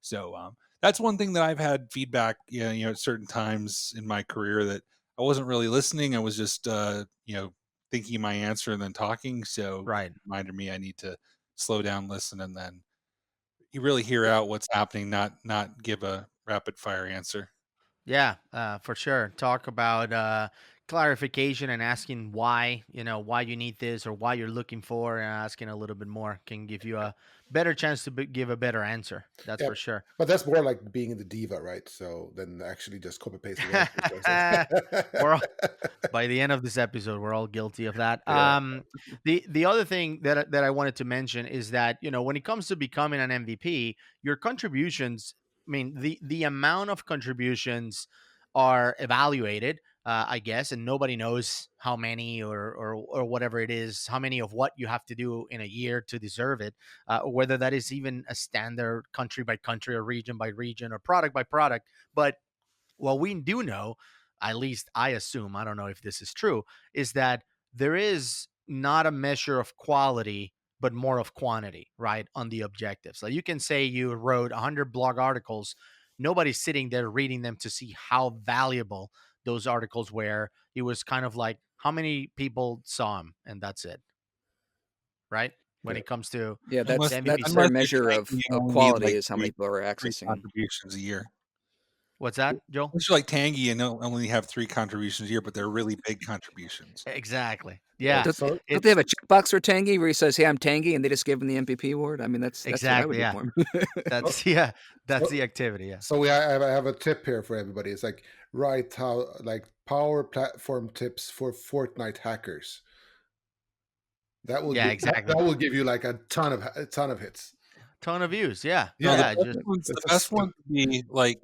C: So that's one thing that I've had feedback, at certain times in my career, that I wasn't really listening. I was just, thinking my answer and then talking. So
A: Right.
C: it reminded me I need to slow down, listen, and then, you really hear out what's happening, not give a rapid fire answer.
A: Yeah, for sure. Talk about clarification and asking why, why you need this or why you're looking for, and asking a little bit more can give you a better chance to give a better answer. That's
B: Yeah,
A: for sure.
B: but that's more like being in the diva, right? So then actually just copy paste the answers.
A: We're all, by the end of this episode, we're all guilty of that.
B: Yeah,
A: The other thing that I wanted to mention is that when it comes to becoming an MVP, your contributions. I mean, the amount of contributions are evaluated, I guess, and nobody knows how many or whatever it is, how many of what you have to do in a year to deserve it, whether that is even a standard country by country or region by region or product by product. But what we do know, at least I assume, I don't know if this is true, is that there is not a measure of quality, but more of quantity, right? On the objectives. So you can say you wrote 100 blog articles. Nobody's sitting there reading them to see how valuable those articles were. It was kind of like how many people saw them, and that's it, right? When
B: yeah.
A: it comes to
D: Yeah,
A: the
C: Unless
A: MVP
D: that's their
C: unless
A: stuff.
C: you're
D: measure
C: tanking, you
D: of
C: only need
D: quality
C: like
D: is how many people are
C: three
D: accessing.
C: contributions a year.
A: What's that, Joel?
C: Unless you're like Tangy and only have 3 contributions a year, but they're really big contributions.
A: Exactly.
B: Yeah,
A: Yeah.
B: so
D: Don't they
A: It's
D: have a checkbox for Tangy where he says, "Hey, I'm Tangy," and they just give him the MVP award? I mean, that's what I would
A: exactly.
D: do
A: Yeah.
D: for him.
A: That's yeah. That's
B: so
A: the activity. Yeah.
B: so I have a tip here for everybody. It's like write how like power platform tips for Fortnite hackers.
A: Yeah. Exactly.
B: That will give you like a ton of hits.
A: Ton of views. Yeah.
C: No,
B: Yeah,
C: the
A: Yeah.
C: best
A: Just
C: ones the
B: that's a
C: best ones would be like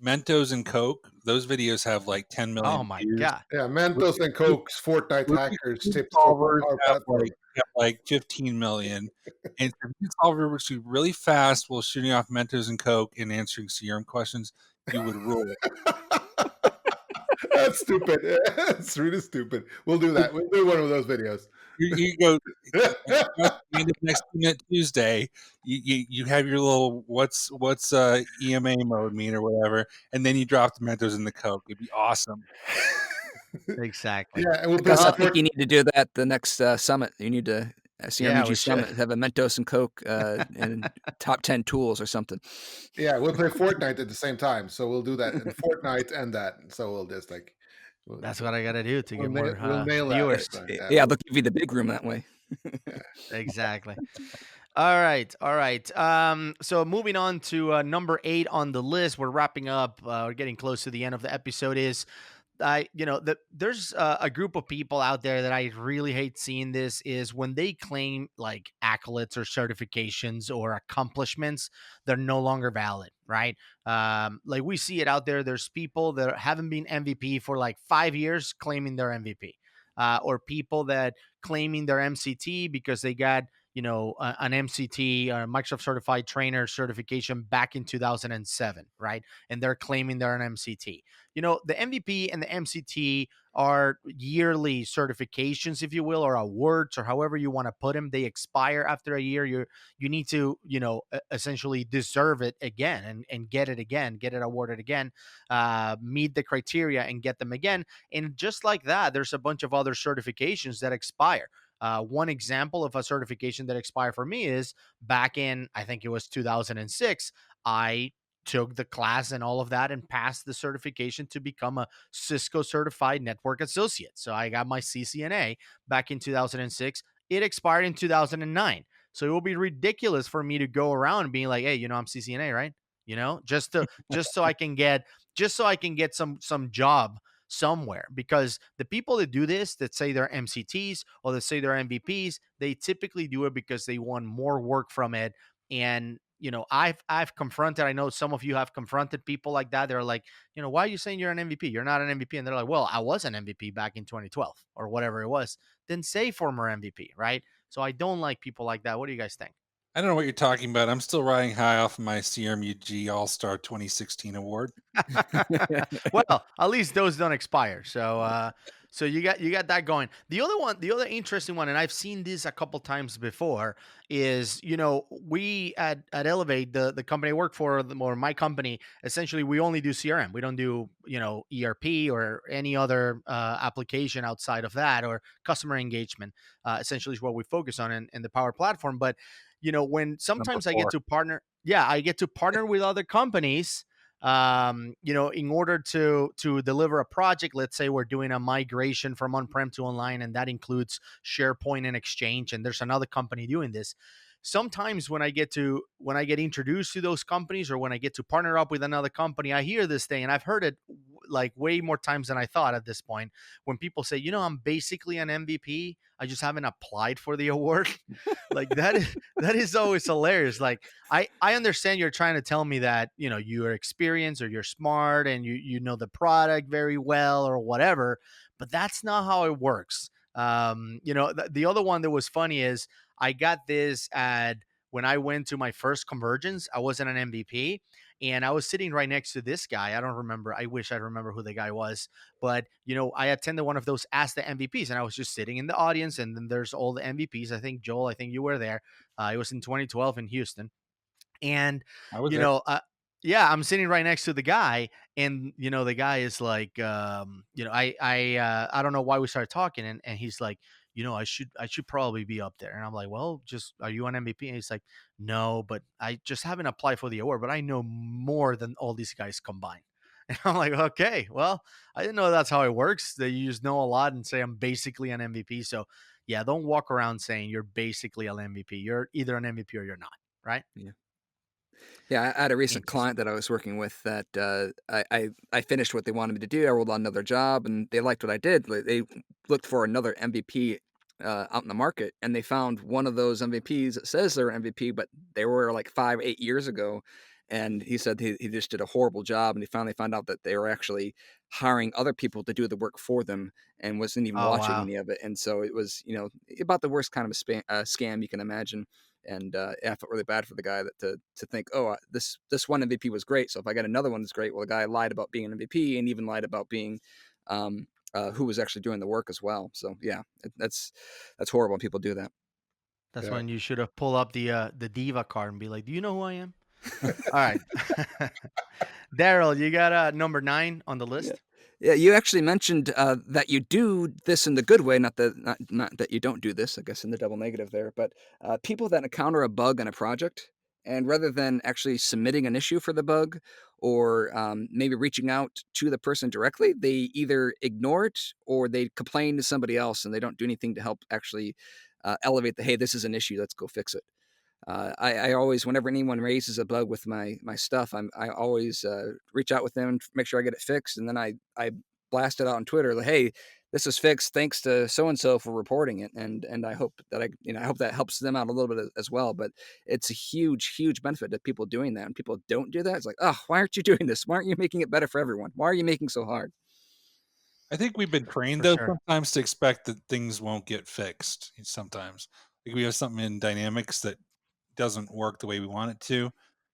C: Mentos and Coke. Those videos have like 10
A: oh
C: million
A: my
C: views.
A: god.
B: yeah.
C: Movie
B: Mentos and Cokes, Fortnite hackers
C: Movie
B: tips for
C: solvers
B: power
C: have
B: platform.
C: like 15 million. And if you solver works you really fast while shooting off Mentos and Coke and answering serum questions, you would rule.
B: That's stupid. That's really stupid. We'll do that. We'll do one of those videos.
C: You go at the end of next Minute Tuesday, you have your little what's EMA mode mean or whatever, and then you drop the Mentos in the Coke. It'd be awesome.
A: Exactly.
B: Yeah, and we'll
D: I
B: play
D: guess I
A: Uh,
D: think you need to do that the next summit. You need to
A: yeah. We
D: CRMUG
A: should.
D: summit have a Mentos and Coke and top 10 tools or something.
B: yeah, we'll play Fortnite at the same time. So we'll do that in Fortnite and that. So we'll just like we'll,
A: That's what I got to do to get more
B: we'll nail that.
A: viewers.
B: Yeah,
D: Yeah, they'll give you the big room that way.
A: Exactly. All right. All right. So moving on to number 8 on the list, we're wrapping up. We're getting close to the end of the episode. There's a group of people out there that I really hate seeing. This is when they claim like accolades or certifications or accomplishments, they're no longer valid, right? Like we see it out there. There's people that haven't been MVP for like 5 years claiming they're MVP, or people that claiming their MCT because they got an MCT or Microsoft Certified Trainer certification back in 2007, right? And they're claiming they're an MCT. The MVP and the MCT are yearly certifications, if you will, or awards, or however you want to put them. They expire after a year. You need to, essentially deserve it again and get it again, get it awarded again, meet the criteria and get them again. And just like that, there's a bunch of other certifications that expire. One example of a certification that expired for me is back in, I think it was 2006. I took the class and all of that and passed the certification to become a Cisco certified network associate. So I got my CCNA back in 2006. It expired in 2009. So it will be ridiculous for me to go around being like, hey, I'm CCNA, right? Just so I can get some job somewhere, because the people that do this, that say they're MCTs or that say they're MVPs, they typically do it because they want more work from it. And I've confronted, I know some of you have confronted people like that. They're like, why are you saying you're an MVP? You're not an MVP. And they're like, well, I was an MVP back in 2012 or whatever it was. Then say former MVP, right? So I don't like people like that. What do you guys think?
C: I don't know what you're talking about. I'm still riding high off of my CRMUG All-Star 2016 award.
A: Well, at least those don't expire. So you got that going. The other interesting one, and I've seen this a couple times before, is we at Elevate, the company I work for, or my company, essentially we only do CRM. We don't do ERP or any other application outside of that, or customer engagement. Essentially is what we focus on in the Power Platform. But when
C: Number
A: sometimes I get
C: 4.
A: to partner, yeah, I get to partner with other companies. In order to deliver a project, let's say we're doing a migration from on-prem to online, and that includes SharePoint and Exchange, and there's another company doing this. Sometimes when I get introduced to those companies, or when I get to partner up with another company, I hear this thing, and I've heard it like way more times than I thought at this point, when people say, I'm basically an MVP, I just haven't applied for the award. Like that is always hilarious. Like I understand you're trying to tell me that, you're experienced or you're smart and you know the product very well or whatever, but that's not how it works. The other one that was funny is I got this at when I went to my first convergence. I wasn't an MVP, and I was sitting right next to this guy. I don't remember. I wish I remember who the guy was, but I attended one of those Ask the MVPs, and I was just sitting in the audience, and then there's all the MVPs. I think Joel, I think you were there. It was in 2012 in Houston, and
C: I was
A: you
C: there.
A: know, uh, yeah, I'm sitting right next to the guy, and the guy is like, I don't know why we started talking, and he's like, I should probably be up there, and I'm like, well, just are you on MVP? And he's like, no, but I just haven't applied for the award, but I know more than all these guys combined. And I'm like, okay, well, I didn't know that's how it works. That you just know a lot and say I'm basically an MVP. So yeah, don't walk around saying you're basically an MVP. You're either an MVP or you're not, right?
D: Yeah. Yeah, I had a recent
A: Interesting.
D: client that I was working with that I finished what they wanted me to do. I rolled on another job, and they liked what I did. They looked for another MVP out in the market, and they found one of those MVPs that says they're an MVP, but they were like 5, 8 years ago. And he said he just did a horrible job, and he finally found out that they were actually hiring other people to do the work for them, and wasn't even
A: Oh
D: watching
A: wow.
D: any of it. And so it was, about the worst kind of scam you can imagine. And yeah, I felt really bad for the guy that to think, oh, this one MVP was great, so if I got another one that's great, well, the guy lied about being an MVP and even lied about being who was actually doing the work as well. So yeah, that's horrible when people do that.
A: That's
B: Yeah.
A: when you should have pulled up the diva card and be like, "Do you know who I am?" All right, Daryl, you got number 9 on the
D: Yeah.
A: list.
D: Yeah, you actually mentioned that you do this in the good way, not that you don't do this. I guess in the double negative there, but people that encounter a bug in a project, and rather than actually submitting an issue for the bug, or maybe reaching out to the person directly, they either ignore it or they complain to somebody else, and they don't do anything to help actually elevate the, hey, this is an issue, let's go fix it. I always, whenever anyone raises a bug with my stuff, I always reach out with them, make sure I get it fixed, and then I blast it out on Twitter, like, hey, this is fixed, thanks to so and so for reporting it, and I hope that I hope that helps them out a little bit as well. But it's a huge benefit to people doing that, and people don't do that. It's like, oh, why aren't you doing this? Why aren't you making it better for everyone? Why are you making so hard?
C: I think we've been trained
A: For
C: though
A: sure.
C: sometimes to expect that things won't get fixed. Sometimes, like we have something in dynamics that doesn't work the way we want it to.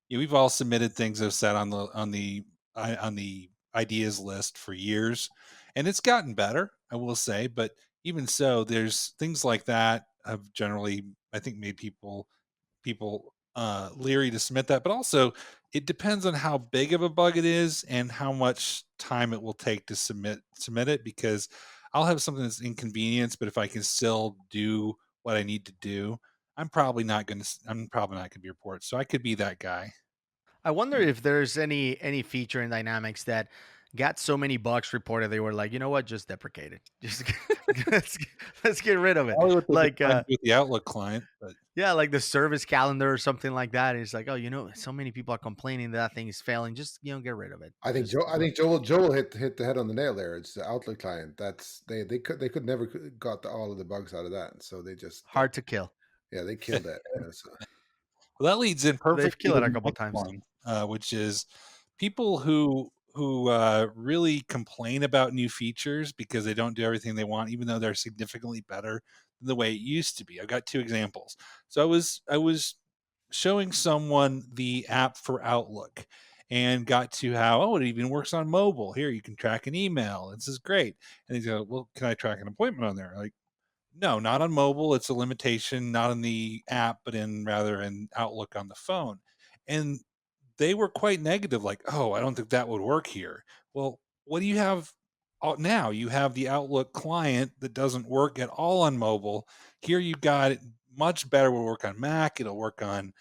C: Yeah, we've all submitted things that have sat on the ideas list for years, and it's gotten better, I will say. But even so, there's things like that have generally, I think, made people leery to submit that. But also, it depends on how big of a bug it is and how much time it will take to submit it. Because I'll have something that's inconvenience, but if I can still do what I need to do, I'm probably not going to be reported. So I could be that guy.
A: I wonder if there's any feature in Dynamics that got so many bugs reported they were like, you know what, just deprecate it. Just let's let's get rid of it.
C: Probably what they've been
A: Like
C: trying to do with the Outlook client, but
A: yeah, like the service calendar or something like that. It's like, oh, so many people are complaining that thing is failing. Just get rid of it.
B: I think
A: Just
B: Joe. I think Joel hit the head on the nail there. It's the Outlook client. That's they could never got all of the bugs out of that. So they just
A: hard to kill.
B: yeah, they killed that. Yeah, so
C: well, that leads in
A: They've
C: perfectly
A: killed
C: to
A: it a
C: the
A: couple
C: next
A: times.
C: one, which is people who really complain about new features because they don't do everything they want, even though they're significantly better than the way it used to be. I've got two examples. So I was showing someone the app for Outlook and got to how, oh, it even works on mobile. Here you can track an email. This is great. And they go, well, can I track an appointment on there? Like, no, not on mobile. It's a limitation, not in the app, but in rather in Outlook on the phone. And they were quite negative, like, oh, I don't think that would work here. Well, what do you have now? You have the Outlook client that doesn't work at all on mobile. Here you got it much better, will work on Mac, it'll work on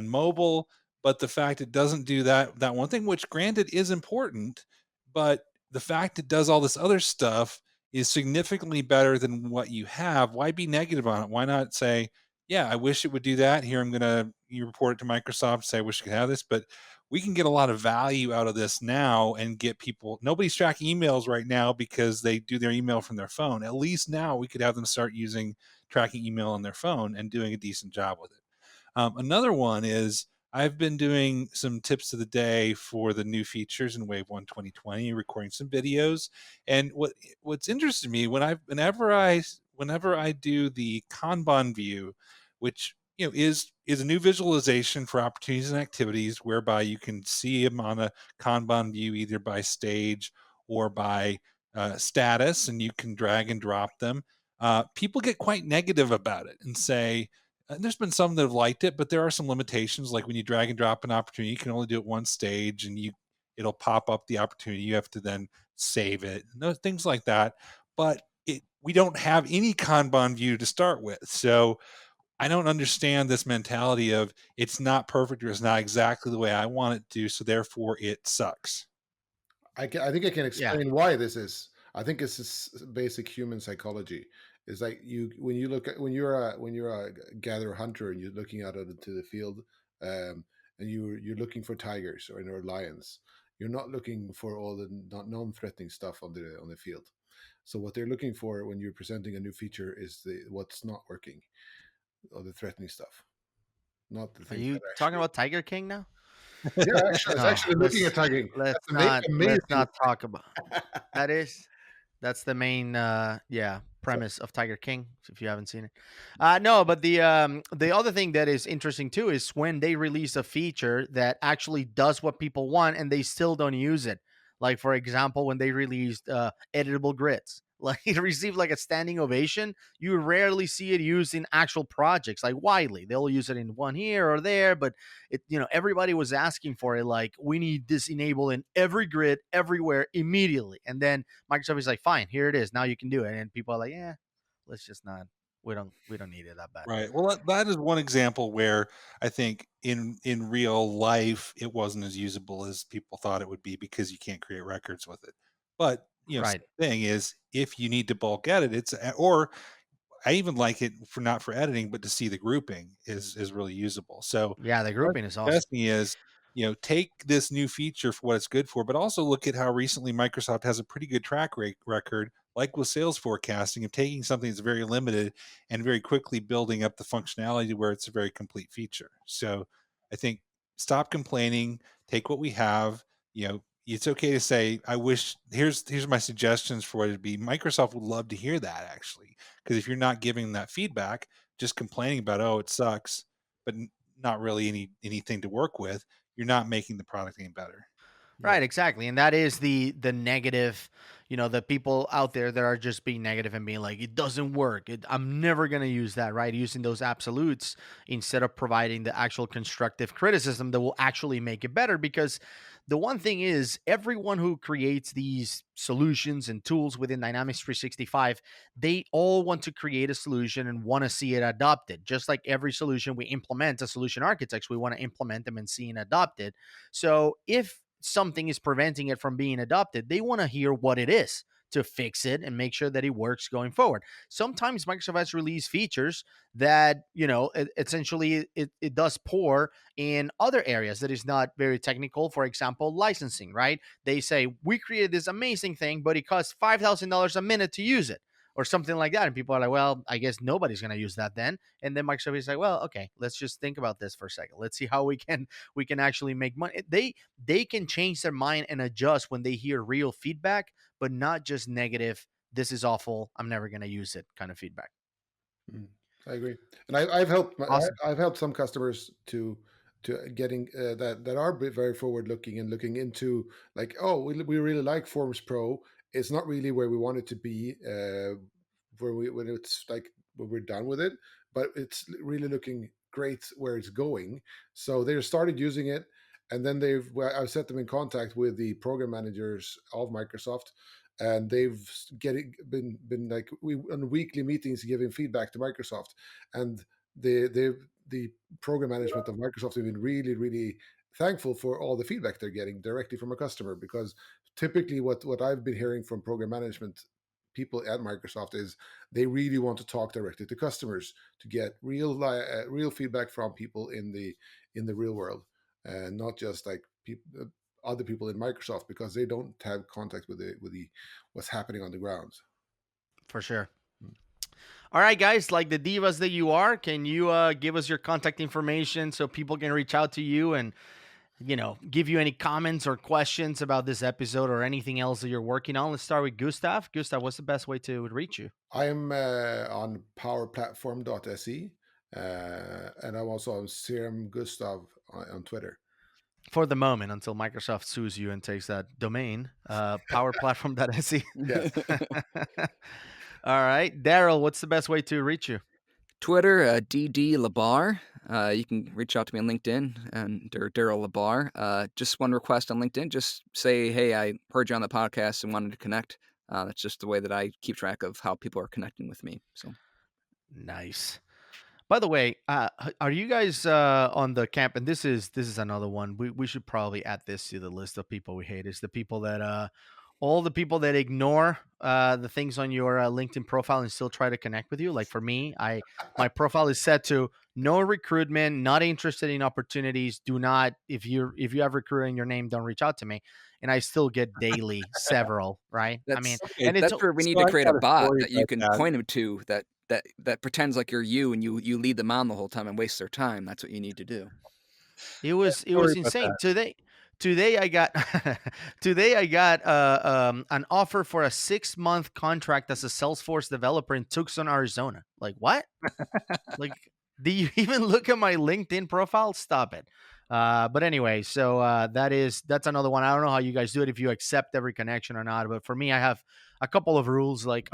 C: mobile. But the fact it doesn't do that one thing, which granted is important, but the fact it does all this other stuff is significantly better than what you have. Why be negative on it? Why not say, yeah, I wish it would do that. Here, I'm going to you report it to Microsoft, say, I wish I could have this, but we can get a lot of value out of this now and get people. Nobody's tracking emails right now because they do their email from their phone. At least now we could have them start using tracking email on their phone and doing a decent job with it. Another one is I've been doing some tips of the day for the new features in Wave 1 2020, recording some videos. And what's interesting to me whenever I do the Kanban view, which is a new visualization for opportunities and activities whereby you can see them on a Kanban view either by stage or by status, and you can drag and drop them. People get quite negative about it and say, and there's been some that have liked it, but there are some limitations. Like when you drag and drop an opportunity, you can only do it one stage, and it'll pop up the opportunity. You have to then save it, and those things like that. But we don't have any Kanban view to start with, so I don't understand this mentality of it's not perfect or it's not exactly the way I want it to, so therefore it sucks.
B: I think I can
A: Yeah.
B: explain why this is. I think it's this basic human psychology. It's like you when you look at when you're a gatherer hunter and you're looking out into the field, and you're looking for tigers or lions. You're not looking for all the non-threatening stuff on the field. So what they're looking for when you're presenting a new feature is what's not working or the threatening stuff, not the
A: Are
B: things
A: you
B: that are
A: talking
B: actually.
A: about Tiger King now?
B: Yeah, actually, I was
A: No,
B: actually looking at tagging. That's
A: let's
B: amazing.
A: not talk about that is that's the main yeah premise of Tiger King if you haven't seen it. No, but the other thing that is interesting too is when they release a feature that actually does what people want and they still don't use it. Like for example, when they released editable grids, like it received like a standing ovation. You rarely see it used in actual projects like widely. They'll use it in one here or there, but everybody was asking for it. Like we need this enabled in every grid everywhere immediately, and then Microsoft is like, fine, here it is. Now you can do it. And people are like, yeah, let's just not. We don't need it that bad.
C: Right. Well, that is one example where I think in real life it wasn't as usable as people thought it would be because you can't create records with it. But
A: Right.
C: same thing is if you need to bulk edit, or I even like it for not for editing, but to see the grouping is really usable. So
A: Yeah, the
C: what I'm
A: grouping is awesome.
C: suggesting is, take this new feature for what it's good for, but also look at how recently Microsoft has a pretty good record, like with sales forecasting, of taking something that's very limited and very quickly building up the functionality to where it's a very complete feature. So I think stop complaining, take what we have. It's okay to say, I wish here's my suggestions for what it'd be. Microsoft would love to hear that actually. Because if you're not giving that feedback, just complaining about, oh, it sucks, but not really anything to work with, you're not making the product any better.
B: Yeah.
A: Right, exactly. And that is the negative, the people out there that are just being negative and being like, it doesn't work. I'm never going to use that, right? Using those absolutes instead of providing the actual constructive criticism that will actually make it better. Because the one thing is, everyone who creates these solutions and tools within Dynamics 365, they all want to create a solution and want to see it adopted. Just like every solution we implement as solution architects, we want to implement them and see it adopted. So if something is preventing it from being adopted, they want to hear what it is to fix it and make sure that it works going forward. Sometimes Microsoft has released features that, essentially it does poor in other areas that is not very technical. For example, licensing, right? They say, we created this amazing thing, but it costs $5,000 a minute to use it or something like that. And people are like, well, I guess nobody's going to use that then. And then Microsoft is like, well, okay, let's just think about this for a second. Let's see how we can actually make money. They can change their mind and adjust when they hear real feedback, but not just negative. This is awful. I'm never going to use it kind of feedback.
B: Mm, I agree, and I've helped
A: Awesome.
B: I've helped some customers to getting that are very forward looking and looking into like, oh, we really like Forms Pro. It's not really where we want it to be, where we when it's like when we're done with it, but it's really looking great where it's going. So they started using it, and then I've set them in contact with the program managers of Microsoft, and they've getting been like we on weekly meetings giving feedback to Microsoft, and they've the program management of Microsoft have been really, really thankful for all the feedback they're getting directly from a customer, because typically what I've been hearing from program management people at Microsoft is they really want to talk directly to customers to get real feedback from people in the real world, and not just like people, other people in Microsoft, because they don't have contact with the what's happening on the ground.
A: For sure. All right, guys, like the divas that you are, can you give us your contact information so people can reach out to you and, give you any comments or questions about this episode or anything else that you're working on? Let's start with Gustav. Gustav, what's the best way to reach you?
B: I am on powerplatform.se, and I'm also on Serum Gustav on Twitter.
A: For the moment, until Microsoft sues you and takes that domain, powerplatform.se.
B: Yes.
A: All right. Daryl, what's the best way to reach you?
D: Twitter, DD Labar. You can reach out to me on LinkedIn and Daryl Labar. Just one request on LinkedIn. Just say, hey, I heard you on the podcast and wanted to connect. That's just the way that I keep track of how people are connecting with me. So
A: Nice. By the way, are you guys on the camp? And this is another one. We should probably add this to the list of people we hate. Is the people that all the people that ignore the things on your LinkedIn profile and still try to connect with you. Like for me, my profile is set to no recruitment, not interested in opportunities. Do not, if you have recruiter in your name, don't reach out to me. And I still get daily several, right? I mean,
D: that's
C: Okay,
A: and it's
D: that's where we need
C: so
D: to
C: I've
D: create
C: got
D: a
C: a
D: bot
C: story
D: that you
C: about
D: can
C: that.
D: point them to that pretends like you're you and you lead them on the whole time and waste their time. That's what you need to do.
A: it
C: Story
A: was
C: about
A: insane.
C: that.
A: Today I got today I got an offer for a 6-month contract as a Salesforce developer in Tucson, Arizona. Like what? Like, do you even look at my LinkedIn profile? Stop it. But anyway, so that's another one. I don't know how you guys do it, if you accept every connection or not. But for me, I have a couple of rules. Like,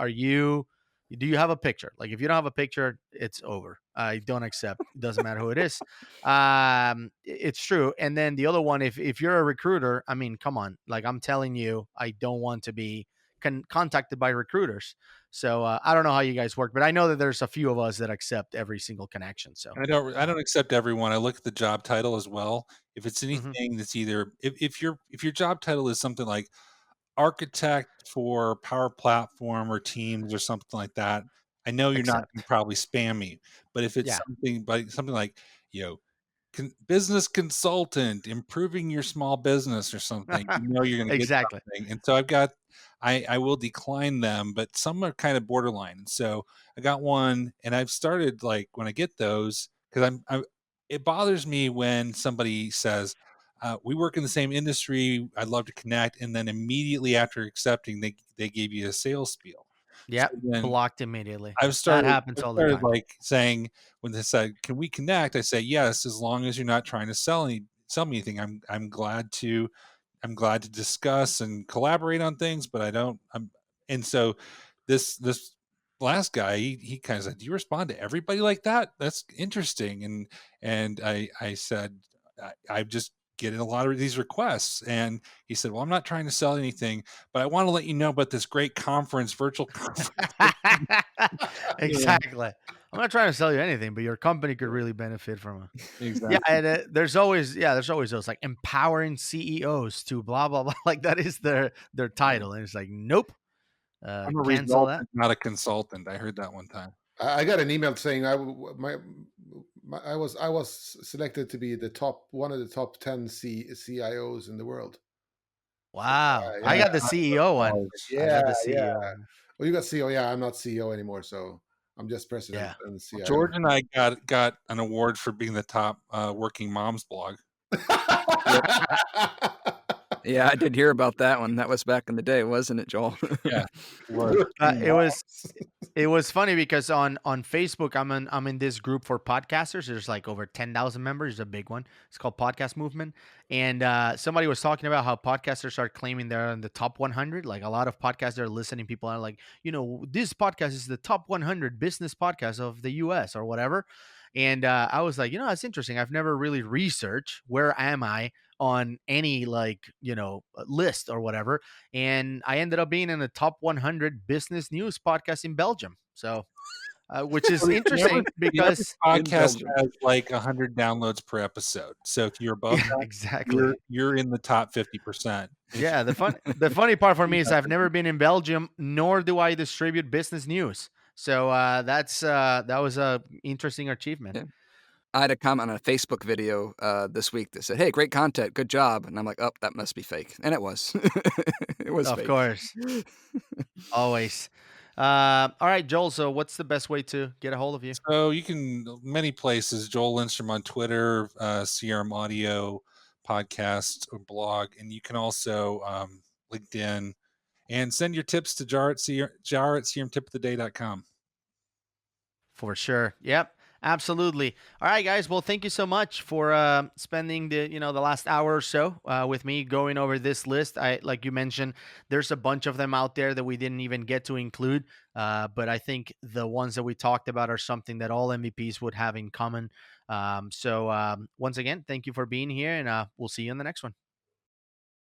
A: do you have a picture? Like, if you don't have a picture, it's over. I don't accept. It doesn't matter who it is. It's true. And then the other one, if you're a recruiter, I mean, come on. Like, I'm telling you, I don't want to be contacted by recruiters. So I don't know how you guys work, but I know that there's a few of us that accept every single connection. So
C: I don't accept everyone. I look at the job title as well. If it's
A: mhm.
C: anything that's either if your job title is something like architect for Power Platform or Teams or something like that, I know you're not gonna
A: Accept.
C: probably spam me. But if it's
A: Yeah,
C: something like, you know, business consultant, improving your small business or something, you're going to get
A: exactly.
C: something. And so I will decline them, but some are kind of borderline. And so I got one, and I've started like when I get those, because it bothers me when somebody says, we work in the same industry. I'd love to connect. And then immediately after accepting, they gave you a sales spiel. So
A: Yep.
C: then
A: Blocked immediately.
C: I've
A: That
C: started
A: happens
C: I've
A: all the
C: started,
A: time.
C: like, saying when they said, "Can we connect?" I say, "Yes, as long as you're not trying to sell me anything. I'm glad to discuss and collaborate on things, but I don't." And so this last guy, he kind of said, "Do you respond to everybody like that? That's interesting." And I said, I just getting a lot of these requests. And he said, "Well, I'm not trying to sell anything, but I want to let you know about this great conference, virtual conference." Yeah,
A: Exactly. I'm not trying to sell you anything, but your company could really benefit from it. Yeah,
C: exactly.
A: and there's always those like empowering CEOs to blah blah blah. Like that is their title, and it's like, nope,
C: I'm a
A: cancel that.
C: resultant, not a consultant. I heard that one time.
B: I got an email saying I was selected to be the top one of the top 10 CIOs in the world. So,
A: Wow, I
B: yeah,
A: got the CEO one.
C: Knowledge.
A: I got
B: yeah,
A: the
B: yeah.
A: CEO one.
B: Well, you got CEO. Yeah, I'm not CEO anymore, so I'm just president
A: Yeah.
B: and
C: Well,
B: CIO.
C: George and I got an award for being the top working moms blog.
D: Yep. Yeah, I did hear about that one. That was back in the day, wasn't it, Joel?
C: Yeah, it was.
B: Working
A: It was
B: moms.
A: It was funny because on Facebook, I'm in this group for podcasters. There's like over 10,000 members. It's a big one. It's called Podcast Movement. And somebody was talking about how podcasters are claiming they're in the top 100. Like a lot of podcasts they're listening, people are like, this podcast is the top 100 business podcast of the U.S. or whatever. And I was like, that's interesting. I've never really researched where am I on any like list or whatever, and I ended up being in the top 100 business news podcast in Belgium. So which is
C: Well,
A: interesting
C: the average
A: because
D: In
C: podcast
D: Belgium.
C: has like 100 downloads per episode. So if you're above
A: yeah,
C: that,
A: exactly.
C: you're in the top 50%. If
A: Yeah, the funny part for
C: you
A: me is I've never been in Belgium, nor do I distribute business news. So that was a interesting achievement.
D: Yeah. I had a comment on a Facebook video this week that said, "Hey, great content, good job," and I'm like, "Oh, that must be fake," and it was. It was
A: Of
D: fake.
A: course, always. All right, Joel. So what's the best way to get a hold of you?
C: So you can many places. Joel Lindstrom on Twitter, CRM Audio podcast or blog, and you can also LinkedIn and send your tips to jar at crmtipoftheday.com.
A: For sure. Yep. Absolutely. All right, guys. Well, thank you so much for spending the last hour or so with me going over this list. Like you mentioned, there's a bunch of them out there that we didn't even get to include, but I think the ones that we talked about are something that all MVPs would have in common. So once again, thank you for being here, and we'll see you in the next one.